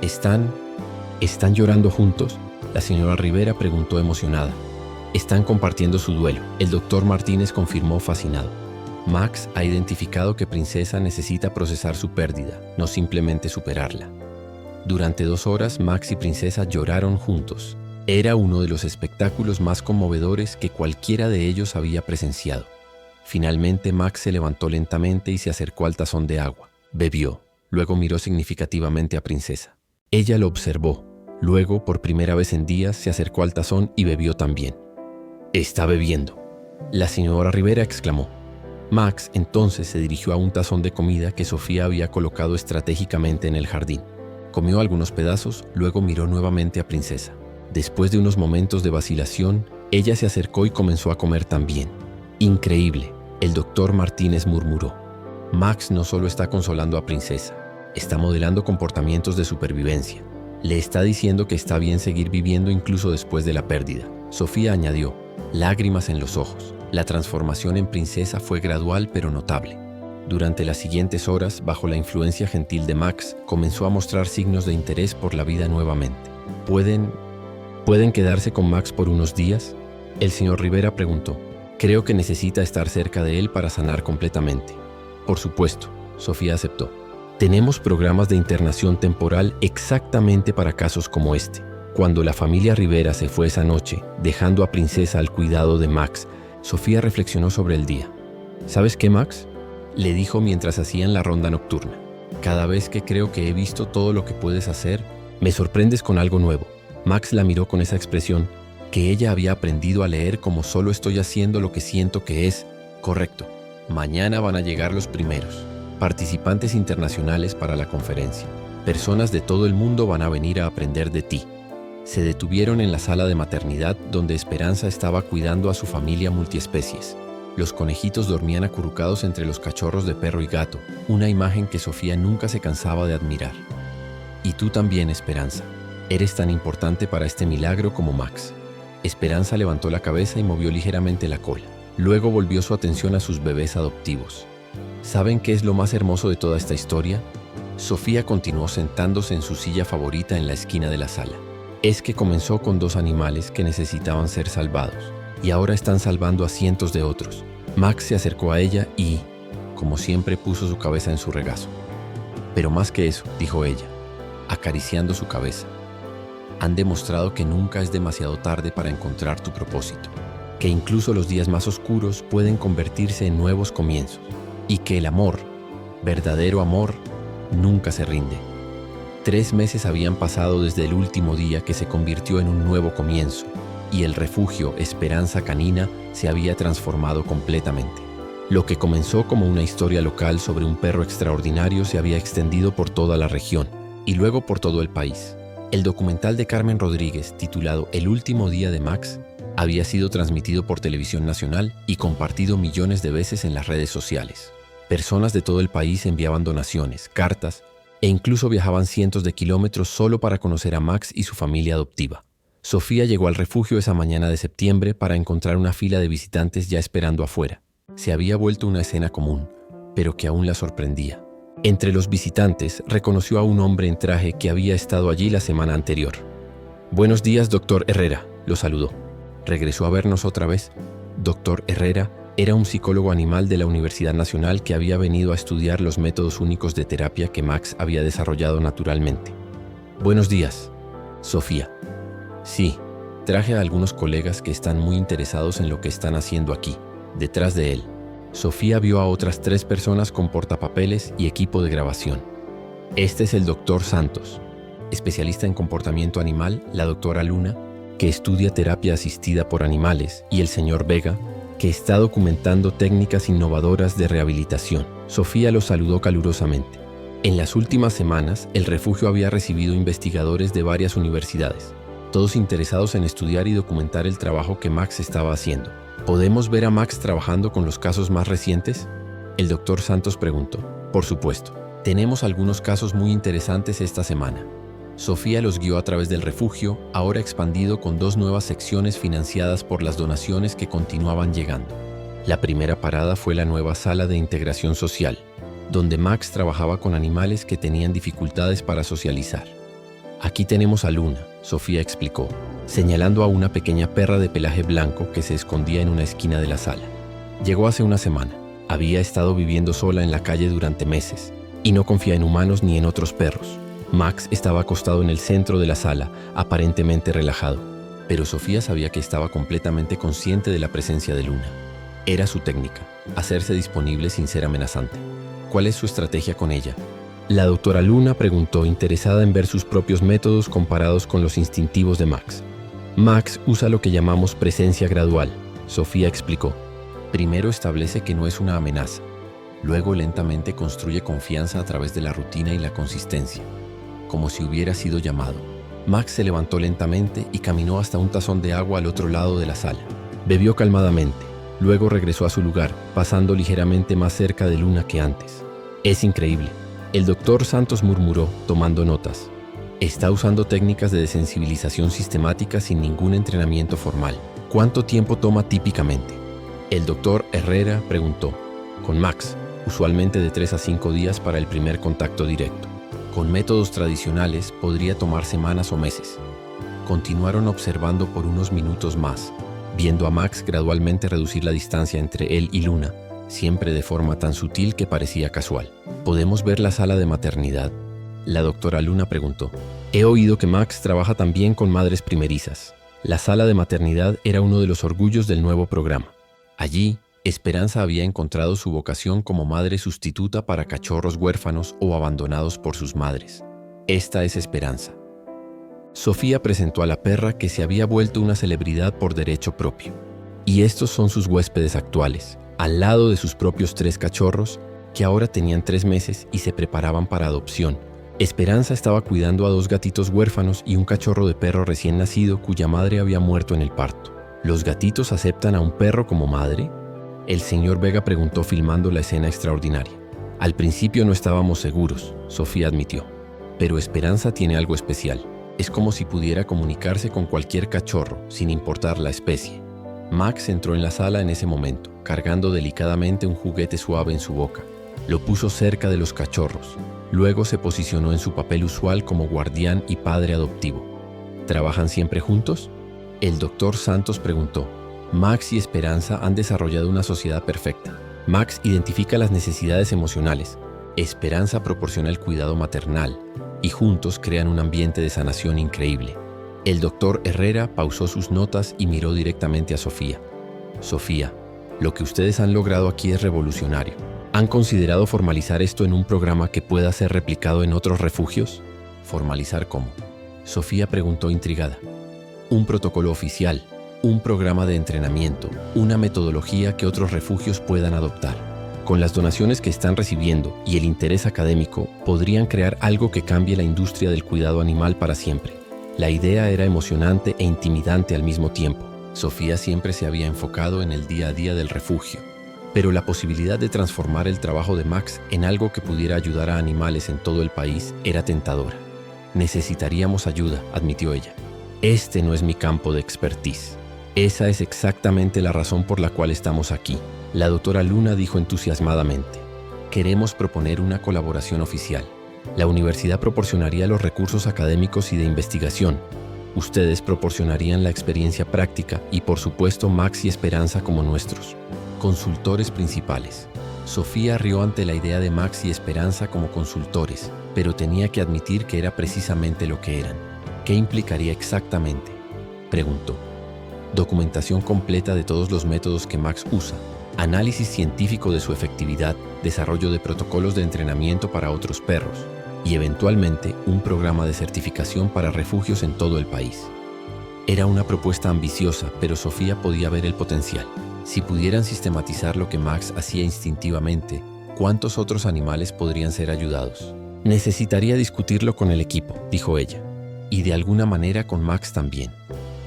¿Están llorando juntos?, la señora Rivera preguntó emocionada. Están compartiendo su duelo, el doctor Martínez confirmó fascinado. Max ha identificado que Princesa necesita procesar su pérdida, no simplemente superarla. Durante 2 horas, Max y Princesa lloraron juntos. Era uno de los espectáculos más conmovedores que cualquiera de ellos había presenciado. Finalmente, Max se levantó lentamente y se acercó al tazón de agua. Bebió. Luego miró significativamente a Princesa. Ella lo observó. Luego, por primera vez en días, se acercó al tazón y bebió también. «Está bebiendo», la señora Rivera exclamó. Max entonces se dirigió a un tazón de comida que Sofía había colocado estratégicamente en el jardín. Comió algunos pedazos, luego miró nuevamente a Princesa. Después de unos momentos de vacilación, ella se acercó y comenzó a comer también. «Increíble», el doctor Martínez murmuró. Max no solo está consolando a Princesa, está modelando comportamientos de supervivencia. Le está diciendo que está bien seguir viviendo incluso después de la pérdida. Sofía añadió, lágrimas en los ojos. La transformación en Princesa fue gradual pero notable. Durante las siguientes horas, bajo la influencia gentil de Max, comenzó a mostrar signos de interés por la vida nuevamente. ¿Pueden quedarse con Max por unos días?, el señor Rivera preguntó. Creo que necesita estar cerca de él para sanar completamente. Por supuesto, Sofía aceptó. Tenemos programas de internación temporal exactamente para casos como este. Cuando la familia Rivera se fue esa noche, dejando a Princesa al cuidado de Max, Sofía reflexionó sobre el día. ¿Sabes qué, Max?, le dijo mientras hacían la ronda nocturna. Cada vez que creo que he visto todo lo que puedes hacer, me sorprendes con algo nuevo. Max la miró con esa expresión que ella había aprendido a leer como solo estoy haciendo lo que siento que es correcto. Mañana van a llegar los primeros participantes internacionales para la conferencia. Personas de todo el mundo van a venir a aprender de ti. Se detuvieron en la sala de maternidad donde Esperanza estaba cuidando a su familia multiespecies. Los conejitos dormían acurrucados entre los cachorros de perro y gato, una imagen que Sofía nunca se cansaba de admirar. Y tú también, Esperanza. Eres tan importante para este milagro como Max. Esperanza levantó la cabeza y movió ligeramente la cola. Luego volvió su atención a sus bebés adoptivos. ¿Saben qué es lo más hermoso de toda esta historia? Sofía continuó sentándose en su silla favorita en la esquina de la sala. Es que comenzó con 2 animales que necesitaban ser salvados, y ahora están salvando a cientos de otros. Max se acercó a ella y, como siempre, puso su cabeza en su regazo. Pero más que eso, dijo ella, acariciando su cabeza. Han demostrado que nunca es demasiado tarde para encontrar tu propósito, que incluso los días más oscuros pueden convertirse en nuevos comienzos, y que el amor, verdadero amor, nunca se rinde. 3 meses habían pasado desde el último día que se convirtió en un nuevo comienzo, y el refugio Esperanza Canina se había transformado completamente. Lo que comenzó como una historia local sobre un perro extraordinario se había extendido por toda la región, y luego por todo el país. El documental de Carmen Rodríguez, titulado El último día de Max, había sido transmitido por Televisión Nacional y compartido millones de veces en las redes sociales. Personas de todo el país enviaban donaciones, cartas e incluso viajaban cientos de kilómetros solo para conocer a Max y su familia adoptiva. Sofía llegó al refugio esa mañana de septiembre para encontrar una fila de visitantes ya esperando afuera. Se había vuelto una escena común, pero que aún la sorprendía. Entre los visitantes reconoció a un hombre en traje que había estado allí la semana anterior. «Buenos días, doctor Herrera», lo saludó. «¿Regresó a vernos otra vez?» Doctor Herrera era un psicólogo animal de la Universidad Nacional que había venido a estudiar los métodos únicos de terapia que Max había desarrollado naturalmente. «Buenos días, Sofía». «Sí, Traje a algunos colegas que están muy interesados en lo que están haciendo aquí, detrás de él. Sofía vio a otras 3 personas con portapapeles y equipo de grabación. Este es el Dr. Santos, especialista en comportamiento animal, la doctora Luna, que estudia terapia asistida por animales, y el señor Vega, que está documentando técnicas innovadoras de rehabilitación. Sofía los saludó calurosamente. En las últimas semanas, el refugio había recibido investigadores de varias universidades, todos interesados en estudiar y documentar el trabajo que Max estaba haciendo. ¿Podemos ver a Max trabajando con los casos más recientes?, el Dr. Santos preguntó. Por supuesto. Tenemos algunos casos muy interesantes esta semana. Sofía los guió a través del refugio, ahora expandido con 2 nuevas secciones financiadas por las donaciones que continuaban llegando. La primera parada fue la nueva sala de integración social, donde Max trabajaba con animales que tenían dificultades para socializar. Aquí tenemos a Luna, Sofía explicó, señalando a una pequeña perra de pelaje blanco que se escondía en una esquina de la sala. Llegó hace una semana. Había estado viviendo sola en la calle durante meses y no confía en humanos ni en otros perros. Max estaba acostado en el centro de la sala, aparentemente relajado, pero Sofía sabía que estaba completamente consciente de la presencia de Luna. Era su técnica, hacerse disponible sin ser amenazante. ¿Cuál es su estrategia con ella?, la doctora Luna preguntó, interesada en ver sus propios métodos comparados con los instintivos de Max. Max usa lo que llamamos presencia gradual, Sofía explicó. Primero establece que no es una amenaza. Luego lentamente construye confianza a través de la rutina y la consistencia, como si hubiera sido llamado. Max se levantó lentamente y caminó hasta un tazón de agua al otro lado de la sala. Bebió calmadamente. Luego regresó a su lugar, pasando ligeramente más cerca de Luna que antes. Es increíble. El Dr. Santos murmuró, tomando notas. Está usando técnicas de desensibilización sistemática sin ningún entrenamiento formal. ¿Cuánto tiempo toma típicamente?, el Dr. Herrera preguntó. Con Max, usualmente de 3 a 5 días para el primer contacto directo. Con métodos tradicionales podría tomar semanas o meses. Continuaron observando por unos minutos más, viendo a Max gradualmente reducir la distancia entre él y Luna, siempre de forma tan sutil que parecía casual. ¿Podemos ver la sala de maternidad?, la doctora Luna preguntó. He oído que Max trabaja también con madres primerizas. La sala de maternidad era uno de los orgullos del nuevo programa. Allí, Esperanza había encontrado su vocación como madre sustituta para cachorros huérfanos o abandonados por sus madres. Esta es Esperanza. Sofía presentó a la perra que se había vuelto una celebridad por derecho propio. Y estos son sus huéspedes actuales, al lado de sus propios 3 cachorros, que ahora tenían 3 meses y se preparaban para adopción. Esperanza estaba cuidando a 2 gatitos huérfanos y un cachorro de perro recién nacido cuya madre había muerto en el parto. ¿Los gatitos aceptan a un perro como madre?, el señor Vega preguntó, filmando la escena extraordinaria. Al principio no estábamos seguros, Sofía admitió. Pero Esperanza tiene algo especial. Es como si pudiera comunicarse con cualquier cachorro, sin importar la especie. Max entró en la sala en ese momento, cargando delicadamente un juguete suave en su boca. Lo puso cerca de los cachorros. Luego se posicionó en su papel usual como guardián y padre adoptivo. ¿Trabajan siempre juntos?, el Dr. Santos preguntó. Max y Esperanza han desarrollado una sociedad perfecta. Max identifica las necesidades emocionales. Esperanza proporciona el cuidado maternal y juntos crean un ambiente de sanación increíble. El Dr. Herrera pausó sus notas y miró directamente a Sofía. Sofía, lo que ustedes han logrado aquí es revolucionario. ¿Han considerado formalizar esto en un programa que pueda ser replicado en otros refugios? ¿Formalizar cómo?, Sofía preguntó intrigada. Un protocolo oficial, un programa de entrenamiento, una metodología que otros refugios puedan adoptar. Con las donaciones que están recibiendo y el interés académico, podrían crear algo que cambie la industria del cuidado animal para siempre. La idea era emocionante e intimidante al mismo tiempo. Sofía siempre se había enfocado en el día a día del refugio, pero la posibilidad de transformar el trabajo de Max en algo que pudiera ayudar a animales en todo el país era tentadora. Necesitaríamos ayuda, admitió ella. Este no es mi campo de expertise. Esa es exactamente la razón por la cual estamos aquí, la doctora Luna dijo entusiasmadamente. Queremos proponer una colaboración oficial. La universidad proporcionaría los recursos académicos y de investigación. Ustedes proporcionarían la experiencia práctica y, por supuesto, Max y Esperanza como nuestros consultores principales. Sofía rió ante la idea de Max y Esperanza como consultores, pero tenía que admitir que era precisamente lo que eran. ¿Qué implicaría exactamente? Preguntó. Documentación completa de todos los métodos que Max usa, análisis científico de su efectividad, desarrollo de protocolos de entrenamiento para otros perros y eventualmente un programa de certificación para refugios en todo el país. Era una propuesta ambiciosa, pero Sofía podía ver el potencial. Si pudieran sistematizar lo que Max hacía instintivamente, ¿cuántos otros animales podrían ser ayudados? Necesitaría discutirlo con el equipo, dijo ella, y de alguna manera con Max también.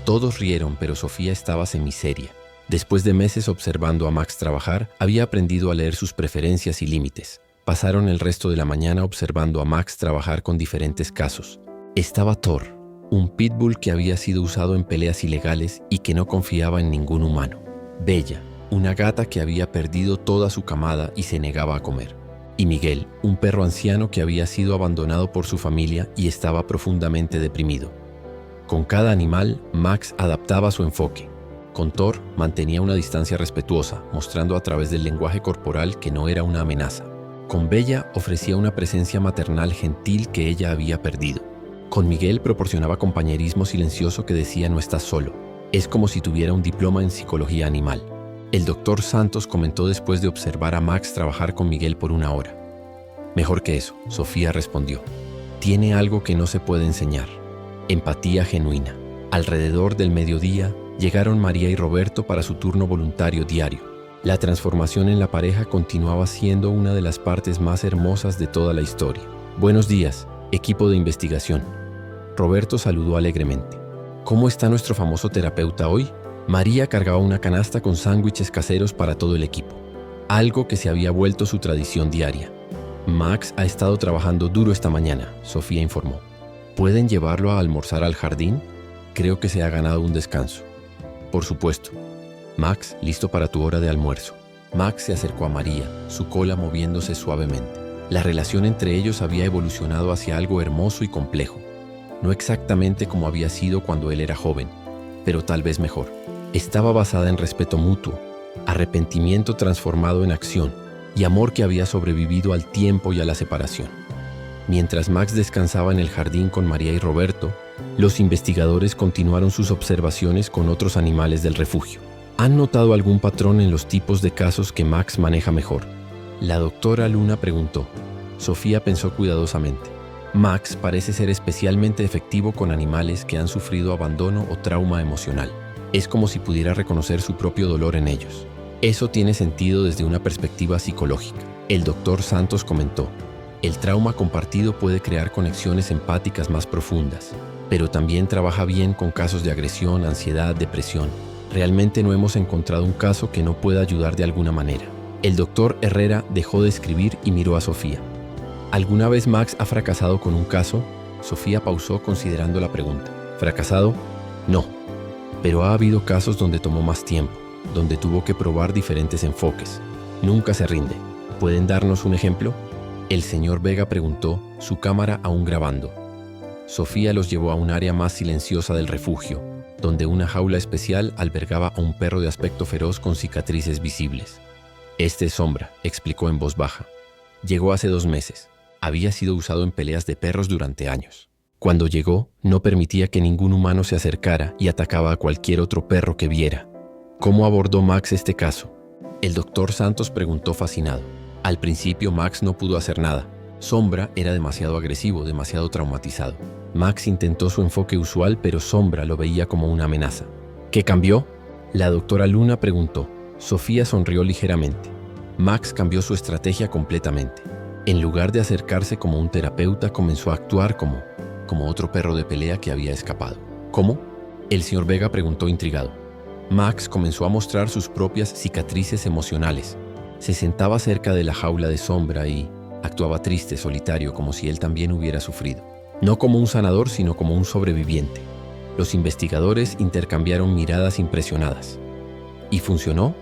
Todos rieron, pero Sofía estaba semiseria. Después de meses observando a Max trabajar, había aprendido a leer sus preferencias y límites. Pasaron el resto de la mañana observando a Max trabajar con diferentes casos. Estaba Thor, un pitbull que había sido usado en peleas ilegales y que no confiaba en ningún humano. Bella, una gata que había perdido toda su camada y se negaba a comer. Y Miguel, un perro anciano que había sido abandonado por su familia y estaba profundamente deprimido. Con cada animal, Max adaptaba su enfoque. Con Thor mantenía una distancia respetuosa, mostrando a través del lenguaje corporal que no era una amenaza. Con Bella ofrecía una presencia maternal gentil que ella había perdido. Con Miguel proporcionaba compañerismo silencioso que decía no estás solo. Es como si tuviera un diploma en psicología animal. El doctor Santos comentó después de observar a Max trabajar con Miguel por 1 hora. Mejor que eso, Sofía respondió. Tiene algo que no se puede enseñar. Empatía genuina. Alrededor del mediodía, llegaron María y Roberto para su turno voluntario diario. La transformación en la pareja continuaba siendo una de las partes más hermosas de toda la historia. Buenos días, equipo de investigación. Roberto saludó alegremente. ¿Cómo está nuestro famoso terapeuta hoy? María cargaba una canasta con sándwiches caseros para todo el equipo, algo que se había vuelto su tradición diaria. Max ha estado trabajando duro esta mañana, Sofía informó. ¿Pueden llevarlo a almorzar al jardín? Creo que se ha ganado un descanso. Por supuesto. Max, listo para tu hora de almuerzo. Max se acercó a María, su cola moviéndose suavemente. La relación entre ellos había evolucionado hacia algo hermoso y complejo. No exactamente como había sido cuando él era joven, pero tal vez mejor. Estaba basada en respeto mutuo, arrepentimiento transformado en acción y amor que había sobrevivido al tiempo y a la separación. Mientras Max descansaba en el jardín con María y Roberto, los investigadores continuaron sus observaciones con otros animales del refugio. ¿Han notado algún patrón en los tipos de casos que Max maneja mejor? La doctora Luna preguntó. Sofía pensó cuidadosamente. Max parece ser especialmente efectivo con animales que han sufrido abandono o trauma emocional. Es como si pudiera reconocer su propio dolor en ellos. Eso tiene sentido desde una perspectiva psicológica. El doctor Santos comentó. El trauma compartido puede crear conexiones empáticas más profundas, pero también trabaja bien con casos de agresión, ansiedad, depresión. Realmente no hemos encontrado un caso que no pueda ayudar de alguna manera. El doctor Herrera dejó de escribir y miró a Sofía. ¿Alguna vez Max ha fracasado con un caso? Sofía pausó considerando la pregunta. ¿Fracasado? No. Pero ha habido casos donde tomó más tiempo, donde tuvo que probar diferentes enfoques. Nunca se rinde. ¿Pueden darnos un ejemplo? El señor Vega preguntó, su cámara aún grabando. Sofía los llevó a un área más silenciosa del refugio, donde una jaula especial albergaba a un perro de aspecto feroz con cicatrices visibles. Este es Sombra, explicó en voz baja. Llegó hace 2 meses. Había sido usado en peleas de perros durante años. Cuando llegó, no permitía que ningún humano se acercara y atacaba a cualquier otro perro que viera. ¿Cómo abordó Max este caso? El doctor Santos preguntó fascinado. Al principio Max no pudo hacer nada. Sombra era demasiado agresivo, demasiado traumatizado. Max intentó su enfoque usual, pero Sombra lo veía como una amenaza. ¿Qué cambió? La doctora Luna preguntó. Sofía sonrió ligeramente. Max cambió su estrategia completamente. En lugar de acercarse como un terapeuta, comenzó a actuar como otro perro de pelea que había escapado. ¿Cómo? El señor Vega preguntó intrigado. Max comenzó a mostrar sus propias cicatrices emocionales. Se sentaba cerca de la jaula de Sombra y actuaba triste, solitario, como si él también hubiera sufrido. No como un sanador, sino como un sobreviviente. Los investigadores intercambiaron miradas impresionadas. ¿Y funcionó?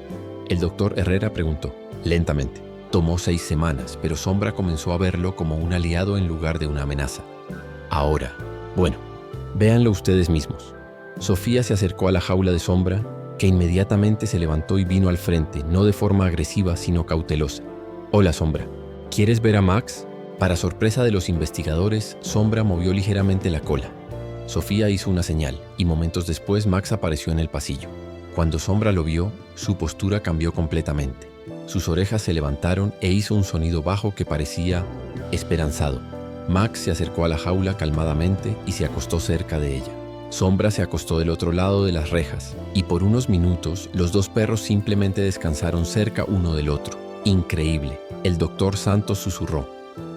El doctor Herrera preguntó, lentamente. Tomó 6 semanas, pero Sombra comenzó a verlo como un aliado en lugar de una amenaza. Ahora, bueno, véanlo ustedes mismos. Sofía se acercó a la jaula de Sombra, que inmediatamente se levantó y vino al frente, no de forma agresiva, sino cautelosa. Hola, Sombra. ¿Quieres ver a Max? Para sorpresa de los investigadores, Sombra movió ligeramente la cola. Sofía hizo una señal y momentos después Max apareció en el pasillo. Cuando Sombra lo vio, su postura cambió completamente. Sus orejas se levantaron e hizo un sonido bajo que parecía esperanzado. Max se acercó a la jaula calmadamente y se acostó cerca de ella. Sombra se acostó del otro lado de las rejas y por unos minutos los dos perros simplemente descansaron cerca uno del otro. Increíble, el doctor Santos susurró.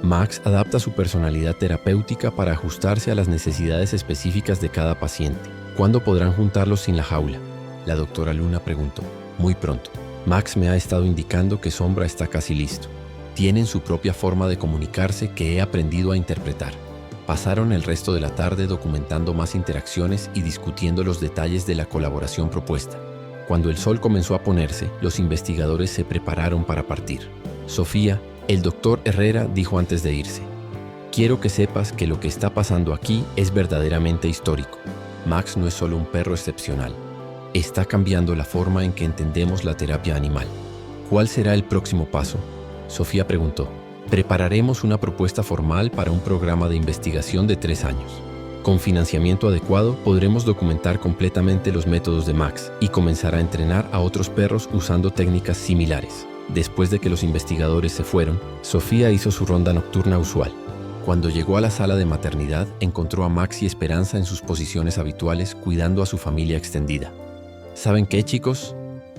Max adapta su personalidad terapéutica para ajustarse a las necesidades específicas de cada paciente. ¿Cuándo podrán juntarlos sin la jaula?, la doctora Luna preguntó. Muy pronto. Max me ha estado indicando que Sombra está casi listo. Tienen su propia forma de comunicarse que he aprendido a interpretar. Pasaron el resto de la tarde documentando más interacciones y discutiendo los detalles de la colaboración propuesta. Cuando el sol comenzó a ponerse, los investigadores se prepararon para partir. Sofía, el doctor Herrera dijo antes de irse: quiero que sepas que lo que está pasando aquí es verdaderamente histórico. Max no es solo un perro excepcional. Está cambiando la forma en que entendemos la terapia animal. ¿Cuál será el próximo paso?, Sofía preguntó. Prepararemos una propuesta formal para un programa de investigación de 3 años. Con financiamiento adecuado podremos documentar completamente los métodos de Max y comenzar a entrenar a otros perros usando técnicas similares. Después de que los investigadores se fueron, Sofía hizo su ronda nocturna usual. Cuando llegó a la sala de maternidad, encontró a Max y Esperanza en sus posiciones habituales cuidando a su familia extendida. ¿Saben qué, chicos?,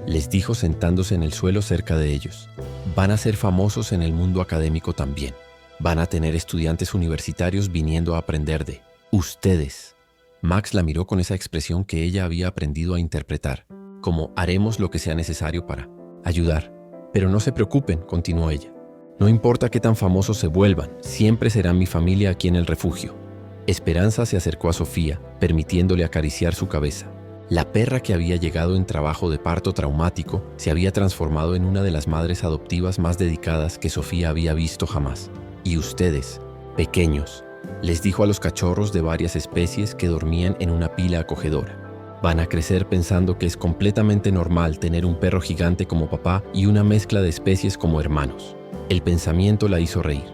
les dijo sentándose en el suelo cerca de ellos. Van a ser famosos en el mundo académico también. Van a tener estudiantes universitarios viniendo a aprender de ustedes. Max la miró con esa expresión que ella había aprendido a interpretar, como haremos lo que sea necesario para ayudar. Pero no se preocupen, continuó ella. No importa qué tan famosos se vuelvan, siempre serán mi familia aquí en el refugio. Esperanza se acercó a Sofía, permitiéndole acariciar su cabeza. La perra, que había llegado en trabajo de parto traumático, se había transformado en una de las madres adoptivas más dedicadas que Sofía había visto jamás. Y ustedes, pequeños, les dijo a los cachorros de varias especies que dormían en una pila acogedora. Van a crecer pensando que es completamente normal tener un perro gigante como papá y una mezcla de especies como hermanos. El pensamiento la hizo reír.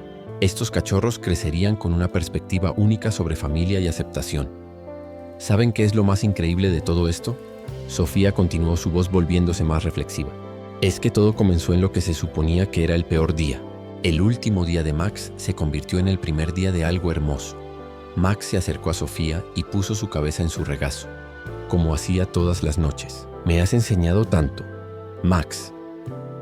Estos cachorros crecerían con una perspectiva única sobre familia y aceptación. ¿Saben qué es lo más increíble de todo esto?, Sofía continuó, su voz volviéndose más reflexiva. Es que todo comenzó en lo que se suponía que era el peor día. El último día de Max se convirtió en el primer día de algo hermoso. Max se acercó a Sofía y puso su cabeza en su regazo, como hacía todas las noches. Me has enseñado tanto, Max.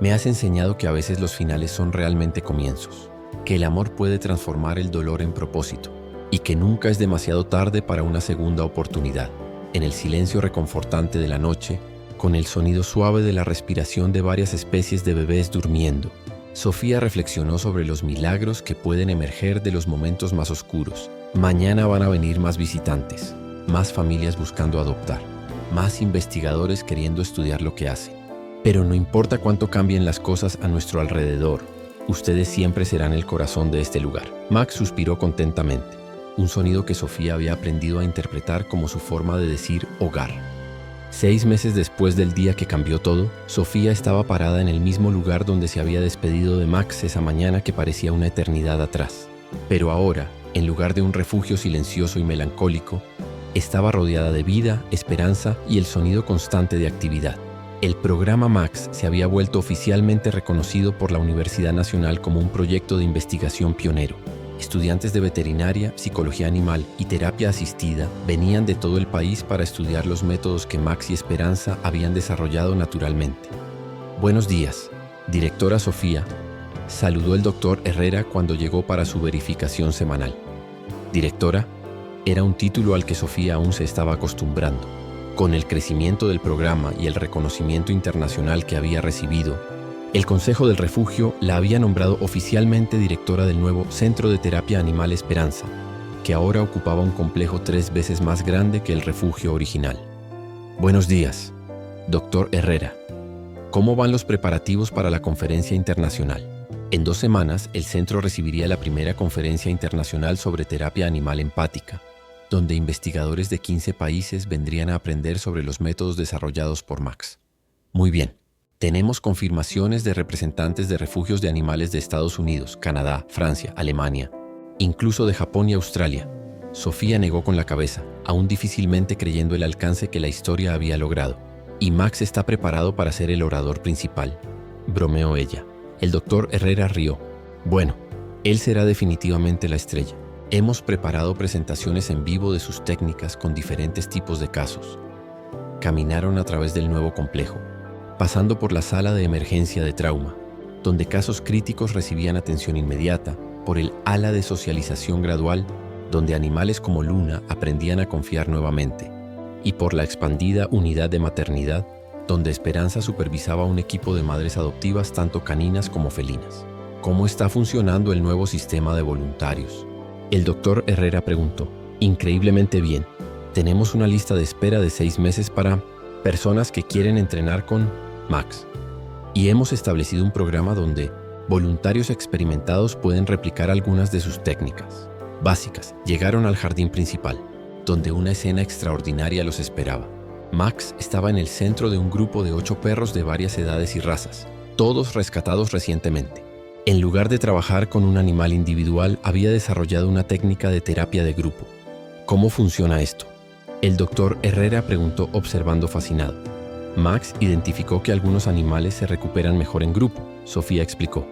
Me has enseñado que a veces los finales son realmente comienzos, que el amor puede transformar el dolor en propósito, y que nunca es demasiado tarde para una segunda oportunidad. En el silencio reconfortante de la noche, con el sonido suave de la respiración de varias especies de bebés durmiendo, Sofía reflexionó sobre los milagros que pueden emerger de los momentos más oscuros. Mañana van a venir más visitantes, más familias buscando adoptar, más investigadores queriendo estudiar lo que hacen. Pero no importa cuánto cambien las cosas a nuestro alrededor, ustedes siempre serán el corazón de este lugar. Max suspiró contentamente. Un sonido que Sofía había aprendido a interpretar como su forma de decir hogar. 6 meses después del día que cambió todo, Sofía estaba parada en el mismo lugar donde se había despedido de Max esa mañana que parecía una eternidad atrás. Pero ahora, en lugar de un refugio silencioso y melancólico, estaba rodeada de vida, esperanza y el sonido constante de actividad. El programa Max se había vuelto oficialmente reconocido por la Universidad Nacional como un proyecto de investigación pionero. Estudiantes de veterinaria, psicología animal y terapia asistida venían de todo el país para estudiar los métodos que Max y Esperanza habían desarrollado naturalmente. Buenos días, directora Sofía, saludó el doctor Herrera cuando llegó para su verificación semanal. Directora, era un título al que Sofía aún se estaba acostumbrando. Con el crecimiento del programa y el reconocimiento internacional que había recibido, el Consejo del Refugio la había nombrado oficialmente directora del nuevo Centro de Terapia Animal Esperanza, que ahora ocupaba un complejo 3 veces más grande que el refugio original. Buenos días, doctor Herrera. ¿Cómo van los preparativos para la conferencia internacional? En 2 semanas, el centro recibiría la primera conferencia internacional sobre terapia animal empática, donde investigadores de 15 países vendrían a aprender sobre los métodos desarrollados por Max. Muy bien. Tenemos confirmaciones de representantes de refugios de animales de Estados Unidos, Canadá, Francia, Alemania, incluso de Japón y Australia. Sofía negó con la cabeza, aún difícilmente creyendo el alcance que la historia había logrado. «Y Max está preparado para ser el orador principal», bromeó ella. El doctor Herrera rió. «Bueno, él será definitivamente la estrella. Hemos preparado presentaciones en vivo de sus técnicas con diferentes tipos de casos». Caminaron a través del nuevo complejo, pasando por la sala de emergencia de trauma, donde casos críticos recibían atención inmediata, por el ala de socialización gradual, donde animales como Luna aprendían a confiar nuevamente, y por la expandida unidad de maternidad, donde Esperanza supervisaba un equipo de madres adoptivas tanto caninas como felinas. ¿Cómo está funcionando el nuevo sistema de voluntarios?, el doctor Herrera preguntó. «Increíblemente bien. Tenemos una lista de espera de 6 meses para personas que quieren entrenar con Max. Y hemos establecido un programa donde voluntarios experimentados pueden replicar algunas de sus técnicas básicas». Llegaron al jardín principal, donde una escena extraordinaria los esperaba. Max estaba en el centro de un grupo de 8 perros de varias edades y razas, todos rescatados recientemente. En lugar de trabajar con un animal individual, había desarrollado una técnica de terapia de grupo. «¿Cómo funciona esto?», el doctor Herrera preguntó observando fascinado. «Max identificó que algunos animales se recuperan mejor en grupo», Sofía explicó,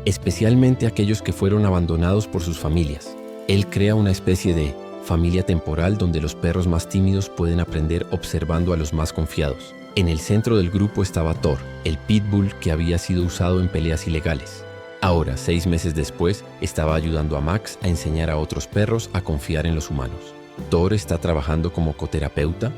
«especialmente aquellos que fueron abandonados por sus familias. Él crea una especie de familia temporal donde los perros más tímidos pueden aprender observando a los más confiados». En el centro del grupo estaba Thor, el pitbull que había sido usado en peleas ilegales. Ahora, 6 meses después, estaba ayudando a Max a enseñar a otros perros a confiar en los humanos. «¿Thor está trabajando como coterapeuta?»,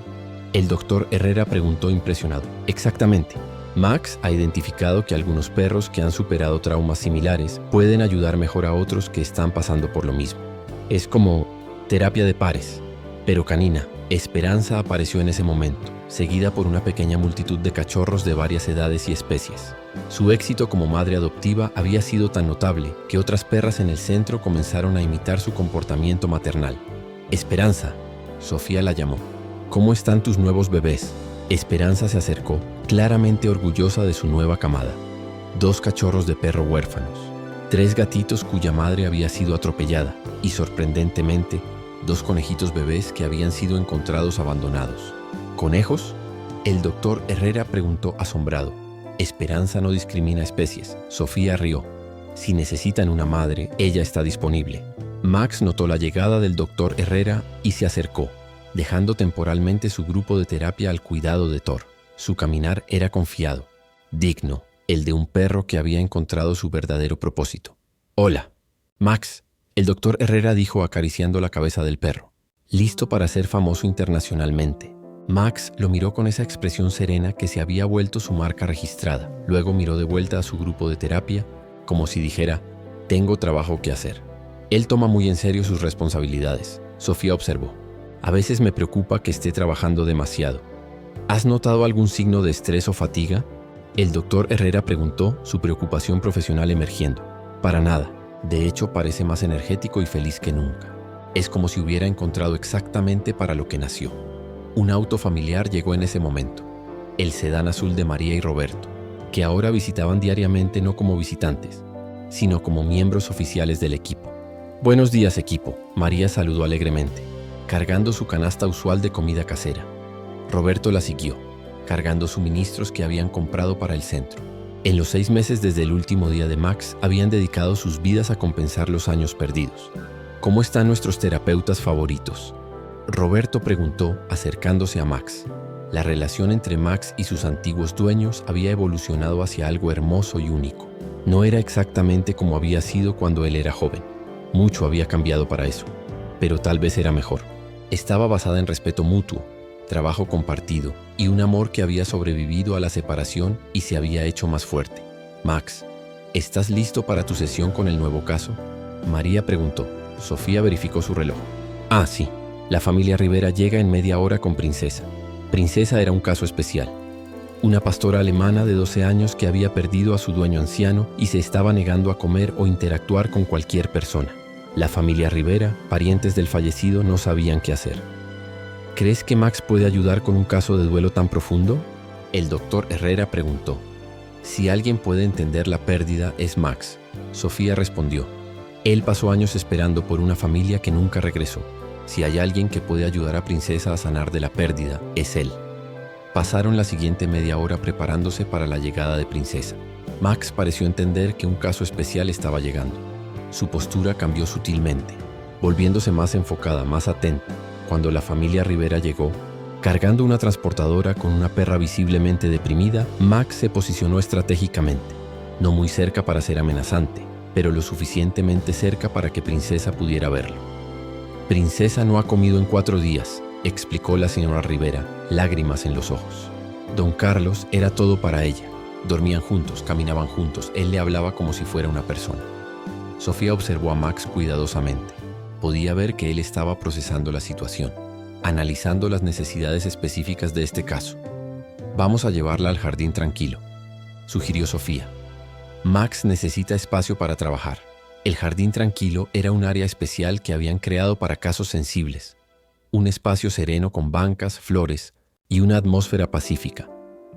el doctor Herrera preguntó impresionado. «Exactamente. Max ha identificado que algunos perros que han superado traumas similares pueden ayudar mejor a otros que están pasando por lo mismo. Es como terapia de pares, pero canina». Esperanza apareció en ese momento, seguida por una pequeña multitud de cachorros de varias edades y especies. Su éxito como madre adoptiva había sido tan notable que otras perras en el centro comenzaron a imitar su comportamiento maternal. «Esperanza», Sofía la llamó. «¿Cómo están tus nuevos bebés?». Esperanza se acercó, claramente orgullosa de su nueva camada. 2 cachorros de perro huérfanos, 3 gatitos cuya madre había sido atropellada y, sorprendentemente, 2 conejitos bebés que habían sido encontrados abandonados. «¿Conejos?», el doctor Herrera preguntó asombrado. «Esperanza no discrimina especies», Sofía rió. «Si necesitan una madre, ella está disponible». Max notó la llegada del doctor Herrera y se acercó, dejando temporalmente su grupo de terapia al cuidado de Thor. Su caminar era confiado, digno, el de un perro que había encontrado su verdadero propósito. «Hola, Max», el doctor Herrera dijo acariciando la cabeza del perro. «Listo para ser famoso internacionalmente». Max lo miró con esa expresión serena que se había vuelto su marca registrada. Luego miró de vuelta a su grupo de terapia, como si dijera, «Tengo trabajo que hacer». «Él toma muy en serio sus responsabilidades», Sofía observó. «A veces me preocupa que esté trabajando demasiado». «¿Has notado algún signo de estrés o fatiga?», el doctor Herrera preguntó, su preocupación profesional emergiendo. «Para nada. De hecho, parece más energético y feliz que nunca. Es como si hubiera encontrado exactamente para lo que nació». Un auto familiar llegó en ese momento, el sedán azul de María y Roberto, que ahora visitaban diariamente no como visitantes, sino como miembros oficiales del equipo. «Buenos días, equipo», María saludó alegremente, cargando su canasta usual de comida casera. Roberto la siguió, cargando suministros que habían comprado para el centro. En los 6 meses desde el último día de Max, habían dedicado sus vidas a compensar los años perdidos. «¿Cómo están nuestros terapeutas favoritos?», Roberto preguntó, acercándose a Max. La relación entre Max y sus antiguos dueños había evolucionado hacia algo hermoso y único. No era exactamente como había sido cuando él era joven. Mucho había cambiado para eso, pero tal vez era mejor. Estaba basada en respeto mutuo, trabajo compartido y un amor que había sobrevivido a la separación y se había hecho más fuerte. «Max, ¿estás listo para tu sesión con el nuevo caso?», María preguntó. Sofía verificó su reloj. «Ah, sí. La familia Rivera llega en media hora con Princesa». Princesa era un caso especial. Una pastora alemana de 12 años que había perdido a su dueño anciano y se estaba negando a comer o interactuar con cualquier persona. La familia Rivera, parientes del fallecido, no sabían qué hacer. «¿Crees que Max puede ayudar con un caso de duelo tan profundo?», el doctor Herrera preguntó. «Si alguien puede entender la pérdida, es Max», Sofía respondió. «Él pasó años esperando por una familia que nunca regresó. Si hay alguien que puede ayudar a Princesa a sanar de la pérdida, es él. Pasaron la siguiente media hora preparándose para la llegada de Princesa. Max pareció entender que un caso especial estaba llegando. Su postura cambió sutilmente, volviéndose más enfocada, más atenta. Cuando la familia Rivera llegó, cargando una transportadora con una perra visiblemente deprimida, Max se posicionó estratégicamente, no muy cerca para ser amenazante, pero lo suficientemente cerca para que Princesa pudiera verlo. Princesa no ha comido en 4 días, explicó la señora Rivera, lágrimas en los ojos. Don Carlos era todo para ella. Dormían juntos, caminaban juntos, él le hablaba como si fuera una persona. Sofía observó a Max cuidadosamente. Podía ver que él estaba procesando la situación, analizando las necesidades específicas de este caso. Vamos a llevarla al jardín tranquilo, sugirió Sofía. Max necesita espacio para trabajar. El jardín tranquilo era un área especial que habían creado para casos sensibles. Un espacio sereno con bancas, flores y una atmósfera pacífica.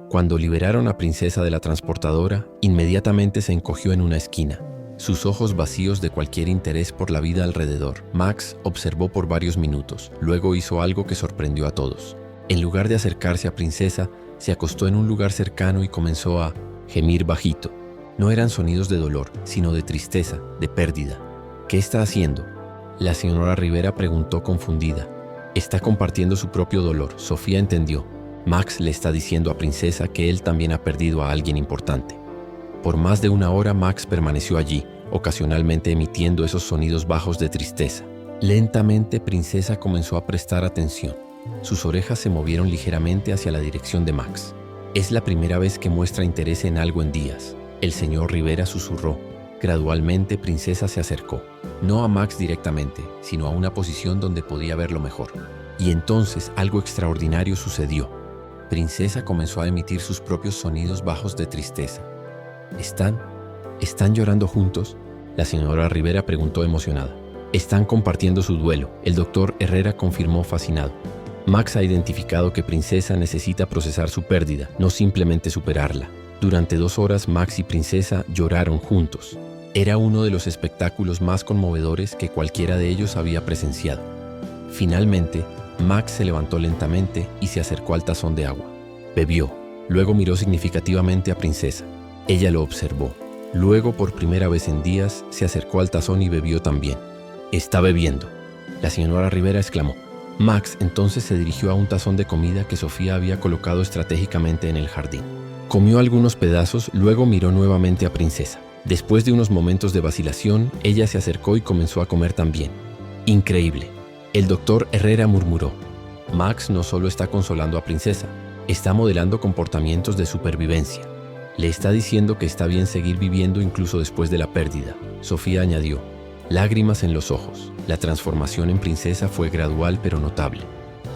Cuando liberaron a Princesa de la transportadora, inmediatamente se encogió en una esquina, sus ojos vacíos de cualquier interés por la vida alrededor. Max observó por varios minutos, luego hizo algo que sorprendió a todos. En lugar de acercarse a Princesa, se acostó en un lugar cercano y comenzó a gemir bajito. No eran sonidos de dolor, sino de tristeza, de pérdida. ¿Qué está haciendo?, la señora Rivera preguntó confundida. Está compartiendo su propio dolor. Sofía entendió. Max le está diciendo a Princesa que él también ha perdido a alguien importante. Por más de 1 hora Max permaneció allí, ocasionalmente emitiendo esos sonidos bajos de tristeza. Lentamente Princesa comenzó a prestar atención. Sus orejas se movieron ligeramente hacia la dirección de Max. Es la primera vez que muestra interés en algo en días. El señor Rivera susurró. Gradualmente Princesa se acercó, no a Max directamente, sino a una posición donde podía verlo mejor. Y entonces algo extraordinario sucedió. Princesa comenzó a emitir sus propios sonidos bajos de tristeza. ¿Están llorando juntos?, la señora Rivera preguntó emocionada. Están compartiendo su duelo, el doctor Herrera confirmó fascinado. Max ha identificado que Princesa necesita procesar su pérdida, no simplemente superarla. Durante 2 horas Max y Princesa lloraron juntos. Era uno de los espectáculos más conmovedores que cualquiera de ellos había presenciado. Finalmente, Max se levantó lentamente y se acercó al tazón de agua. Bebió, luego miró significativamente a Princesa. Ella lo observó. Luego, por primera vez en días, se acercó al tazón y bebió también. «Está bebiendo», la señora Rivera exclamó. Max entonces se dirigió a un tazón de comida que Sofía había colocado estratégicamente en el jardín. Comió algunos pedazos, luego miró nuevamente a Princesa. Después de unos momentos de vacilación, ella se acercó y comenzó a comer también. «Increíble», el doctor Herrera murmuró. Max no solo está consolando a Princesa, está modelando comportamientos de supervivencia. Le está diciendo que está bien seguir viviendo incluso después de la pérdida. Sofía añadió, lágrimas en los ojos. La transformación en Princesa fue gradual pero notable.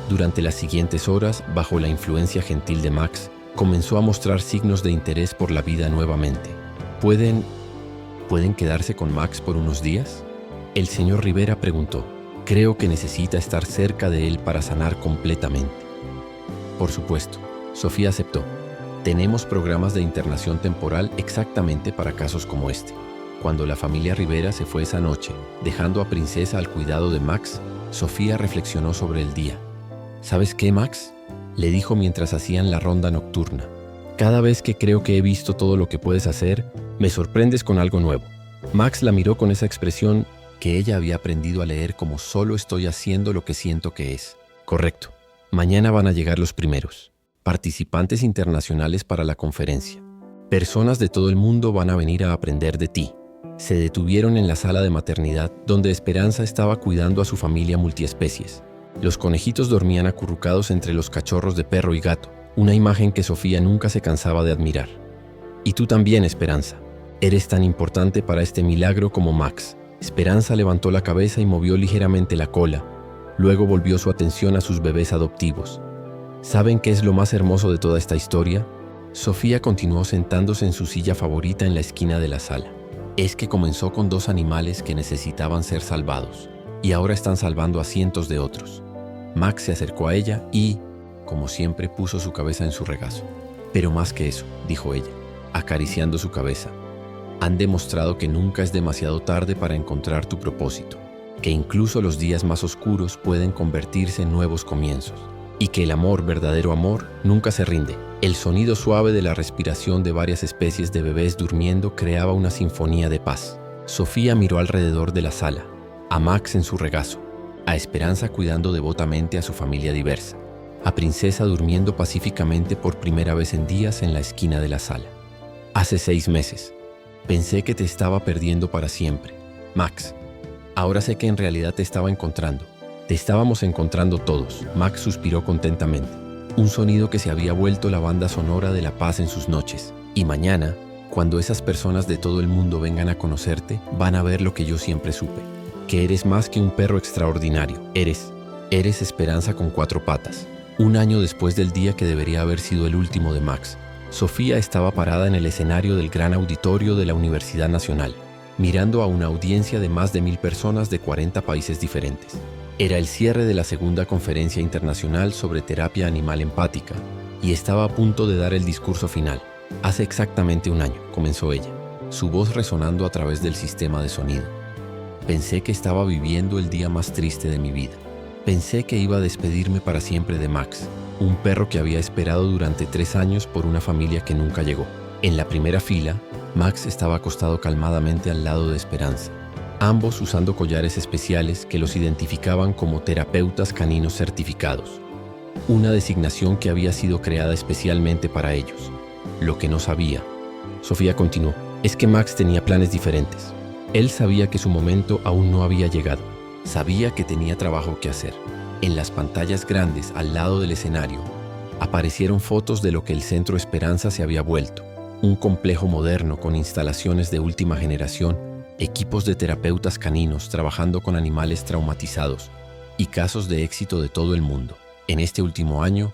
Durante las siguientes horas, bajo la influencia gentil de Max, comenzó a mostrar signos de interés por la vida nuevamente. ¿Pueden quedarse con Max por unos días?, el señor Rivera preguntó. Creo que necesita estar cerca de él para sanar completamente. Por supuesto, Sofía aceptó. Tenemos programas de internación temporal exactamente para casos como este. Cuando la familia Rivera se fue esa noche, dejando a Princesa al cuidado de Max, Sofía reflexionó sobre el día. ¿Sabes qué, Max?, le dijo mientras hacían la ronda nocturna. Cada vez que creo que he visto todo lo que puedes hacer, me sorprendes con algo nuevo. Max la miró con esa expresión que ella había aprendido a leer como solo estoy haciendo lo que siento que es. Correcto. Mañana van a llegar los primeros. Participantes internacionales para la conferencia. Personas de todo el mundo van a venir a aprender de ti. Se detuvieron en la sala de maternidad donde Esperanza estaba cuidando a su familia multiespecies. Los conejitos dormían acurrucados entre los cachorros de perro y gato, una imagen que Sofía nunca se cansaba de admirar. Y tú también, Esperanza. Eres tan importante para este milagro como Max. Esperanza levantó la cabeza y movió ligeramente la cola. Luego volvió su atención a sus bebés adoptivos. ¿Saben qué es lo más hermoso de toda esta historia? Sofía continuó sentándose en su silla favorita en la esquina de la sala. Es que comenzó con 2 animales que necesitaban ser salvados, y ahora están salvando a cientos de otros. Max se acercó a ella y, como siempre, puso su cabeza en su regazo. Pero más que eso, dijo ella, acariciando su cabeza. Han demostrado que nunca es demasiado tarde para encontrar tu propósito. que incluso los días más oscuros pueden convertirse en nuevos comienzos, y que el amor, verdadero amor, nunca se rinde. El sonido suave de la respiración de varias especies de bebés durmiendo creaba una sinfonía de paz. Sofía miró alrededor de la sala, a Max en su regazo, a Esperanza cuidando devotamente a su familia diversa, a Princesa durmiendo pacíficamente por primera vez en días en la esquina de la sala. Hace 6 meses, pensé que te estaba perdiendo para siempre, Max. Ahora sé que en realidad te estaba encontrando. Te estábamos encontrando todos. Max suspiró contentamente. Un sonido que se había vuelto la banda sonora de la paz en sus noches. Y mañana, cuando esas personas de todo el mundo vengan a conocerte, van a ver lo que yo siempre supe. Que eres más que un perro extraordinario. Eres Esperanza con 4 patas. Un año después del día que debería haber sido el último de Max, Sofía estaba parada en el escenario del gran auditorio de la Universidad Nacional, mirando a una audiencia de más de 1000 personas de 40 países diferentes. Era el cierre de la segunda conferencia internacional sobre terapia animal empática y estaba a punto de dar el discurso final. Hace exactamente un año, comenzó ella, su voz resonando a través del sistema de sonido. Pensé que estaba viviendo el día más triste de mi vida. Pensé que iba a despedirme para siempre de Max, un perro que había esperado durante 3 años por una familia que nunca llegó. En la primera fila, Max estaba acostado calmadamente al lado de Esperanza, ambos usando collares especiales que los identificaban como terapeutas caninos certificados, una designación que había sido creada especialmente para ellos. Lo que no sabía, Sofía continuó, es que Max tenía planes diferentes. Él sabía que su momento aún no había llegado, sabía que tenía trabajo que hacer. En las pantallas grandes al lado del escenario, aparecieron fotos de lo que el Centro Esperanza se había vuelto. Un complejo moderno con instalaciones de última generación, equipos de terapeutas caninos trabajando con animales traumatizados y casos de éxito de todo el mundo. En este último año,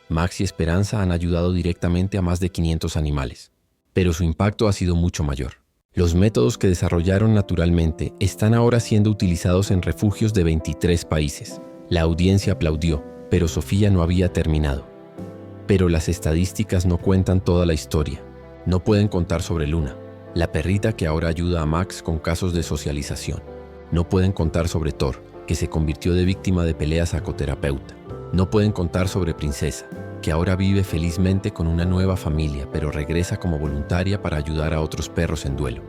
Max y Esperanza han ayudado directamente a más de 500 animales, pero su impacto ha sido mucho mayor. Los métodos que desarrollaron naturalmente están ahora siendo utilizados en refugios de 23 países. La audiencia aplaudió, pero Sofía no había terminado. Pero las estadísticas no cuentan toda la historia. No pueden contar sobre Luna, la perrita que ahora ayuda a Max con casos de socialización. No pueden contar sobre Thor, que se convirtió de víctima de peleas a coterapeuta. No pueden contar sobre Princesa, que ahora vive felizmente con una nueva familia, pero regresa como voluntaria para ayudar a otros perros en duelo.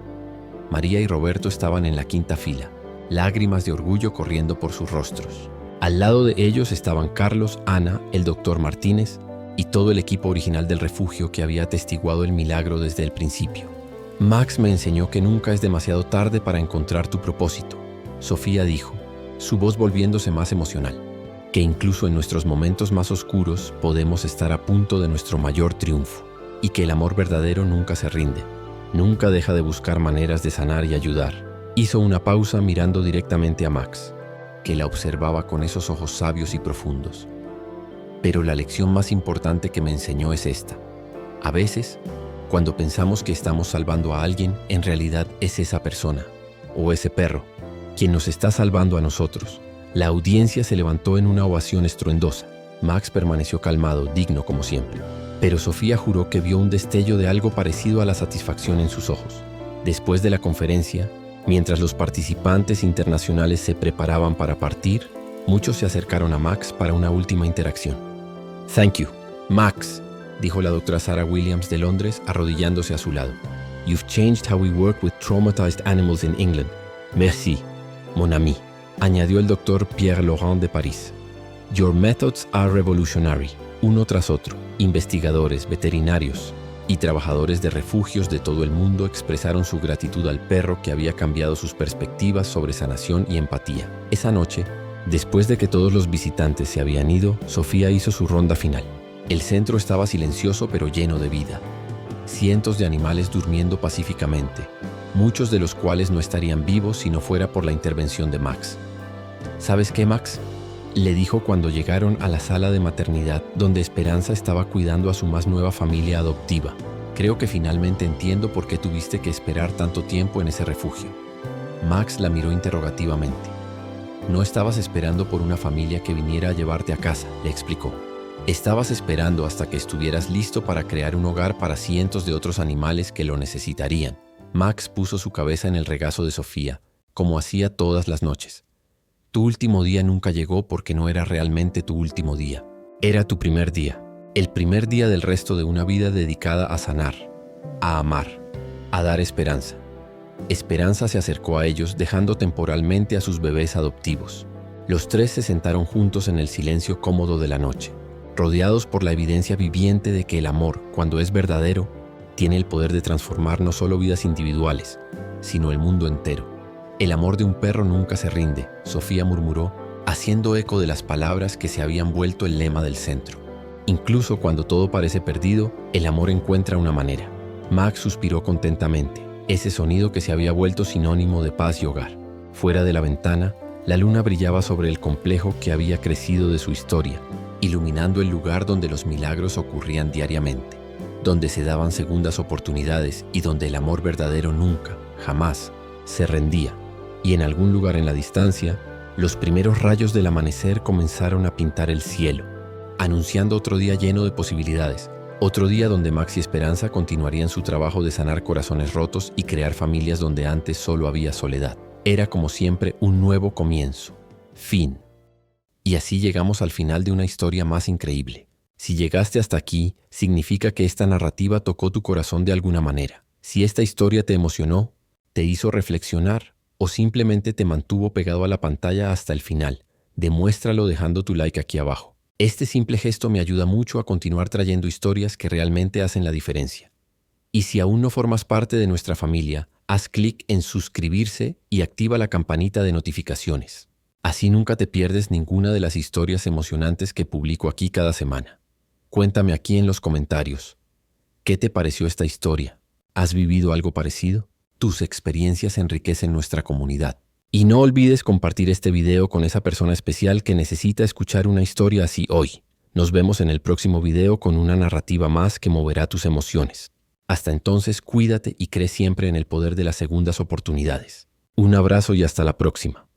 María y Roberto estaban en la 5ª fila, lágrimas de orgullo corriendo por sus rostros. Al lado de ellos estaban Carlos, Ana, el doctor Martínez y todo el equipo original del refugio que había atestiguado el milagro desde el principio. Max me enseñó que nunca es demasiado tarde para encontrar tu propósito, Sofía dijo, su voz volviéndose más emocional, que incluso en nuestros momentos más oscuros podemos estar a punto de nuestro mayor triunfo, y que el amor verdadero nunca se rinde, nunca deja de buscar maneras de sanar y ayudar. Hizo una pausa mirando directamente a Max, que la observaba con esos ojos sabios y profundos. Pero la lección más importante que me enseñó es esta. A veces, cuando pensamos que estamos salvando a alguien, en realidad es esa persona, o ese perro, quien nos está salvando a nosotros. La audiencia se levantó en una ovación estruendosa. Max permaneció calmado, digno como siempre. Pero Sofía juró que vio un destello de algo parecido a la satisfacción en sus ojos. Después de la conferencia, mientras los participantes internacionales se preparaban para partir, muchos se acercaron a Max para una última interacción. Thank you, Max, dijo la doctora Sarah Williams de Londres, arrodillándose a su lado. You've changed how we work with traumatized animals in England. Merci, mon ami, añadió el doctor Pierre Laurent de París. Your methods are revolutionary. Uno tras otro, investigadores, veterinarios y trabajadores de refugios de todo el mundo expresaron su gratitud al perro que había cambiado sus perspectivas sobre sanación y empatía. Esa noche, después de que todos los visitantes se habían ido, Sofía hizo su ronda final. El centro estaba silencioso pero lleno de vida. Cientos de animales durmiendo pacíficamente, muchos de los cuales no estarían vivos si no fuera por la intervención de Max. ¿Sabes qué, Max?, le dijo cuando llegaron a la sala de maternidad donde Esperanza estaba cuidando a su más nueva familia adoptiva. Creo que finalmente entiendo por qué tuviste que esperar tanto tiempo en ese refugio. Max la miró interrogativamente. No estabas esperando por una familia que viniera a llevarte a casa, le explicó. Estabas esperando hasta que estuvieras listo para crear un hogar para cientos de otros animales que lo necesitarían. Max puso su cabeza en el regazo de Sofía, como hacía todas las noches. Tu último día nunca llegó porque no era realmente tu último día. Era tu primer día. El primer día del resto de una vida dedicada a sanar, a amar, a dar esperanza. Esperanza se acercó a ellos dejando temporalmente a sus bebés adoptivos. Los tres se sentaron juntos en el silencio cómodo de la noche, rodeados por la evidencia viviente de que el amor, cuando es verdadero, tiene el poder de transformar no solo vidas individuales, sino el mundo entero. El amor de un perro nunca se rinde, Sofía murmuró, haciendo eco de las palabras que se habían vuelto el lema del centro. Incluso cuando todo parece perdido, el amor encuentra una manera. Max suspiró contentamente, ese sonido que se había vuelto sinónimo de paz y hogar. Fuera de la ventana, la luna brillaba sobre el complejo que había crecido de su historia, iluminando el lugar donde los milagros ocurrían diariamente, donde se daban segundas oportunidades y donde el amor verdadero nunca, jamás, se rendía. Y en algún lugar en la distancia, los primeros rayos del amanecer comenzaron a pintar el cielo, anunciando otro día lleno de posibilidades, otro día donde Max y Esperanza continuarían su trabajo de sanar corazones rotos y crear familias donde antes solo había soledad. Era como siempre un nuevo comienzo. Fin. Y así llegamos al final de una historia más increíble. Si llegaste hasta aquí, significa que esta narrativa tocó tu corazón de alguna manera. Si esta historia te emocionó, te hizo reflexionar o simplemente te mantuvo pegado a la pantalla hasta el final, demuéstralo dejando tu like aquí abajo. Este simple gesto me ayuda mucho a continuar trayendo historias que realmente hacen la diferencia. Y si aún no formas parte de nuestra familia, haz clic en suscribirse y activa la campanita de notificaciones. Así nunca te pierdes ninguna de las historias emocionantes que publico aquí cada semana. Cuéntame aquí en los comentarios. ¿Qué te pareció esta historia? ¿Has vivido algo parecido? Tus experiencias enriquecen nuestra comunidad. Y no olvides compartir este video con esa persona especial que necesita escuchar una historia así hoy. Nos vemos en el próximo video con una narrativa más que moverá tus emociones. Hasta entonces, cuídate y cree siempre en el poder de las segundas oportunidades. Un abrazo y hasta la próxima.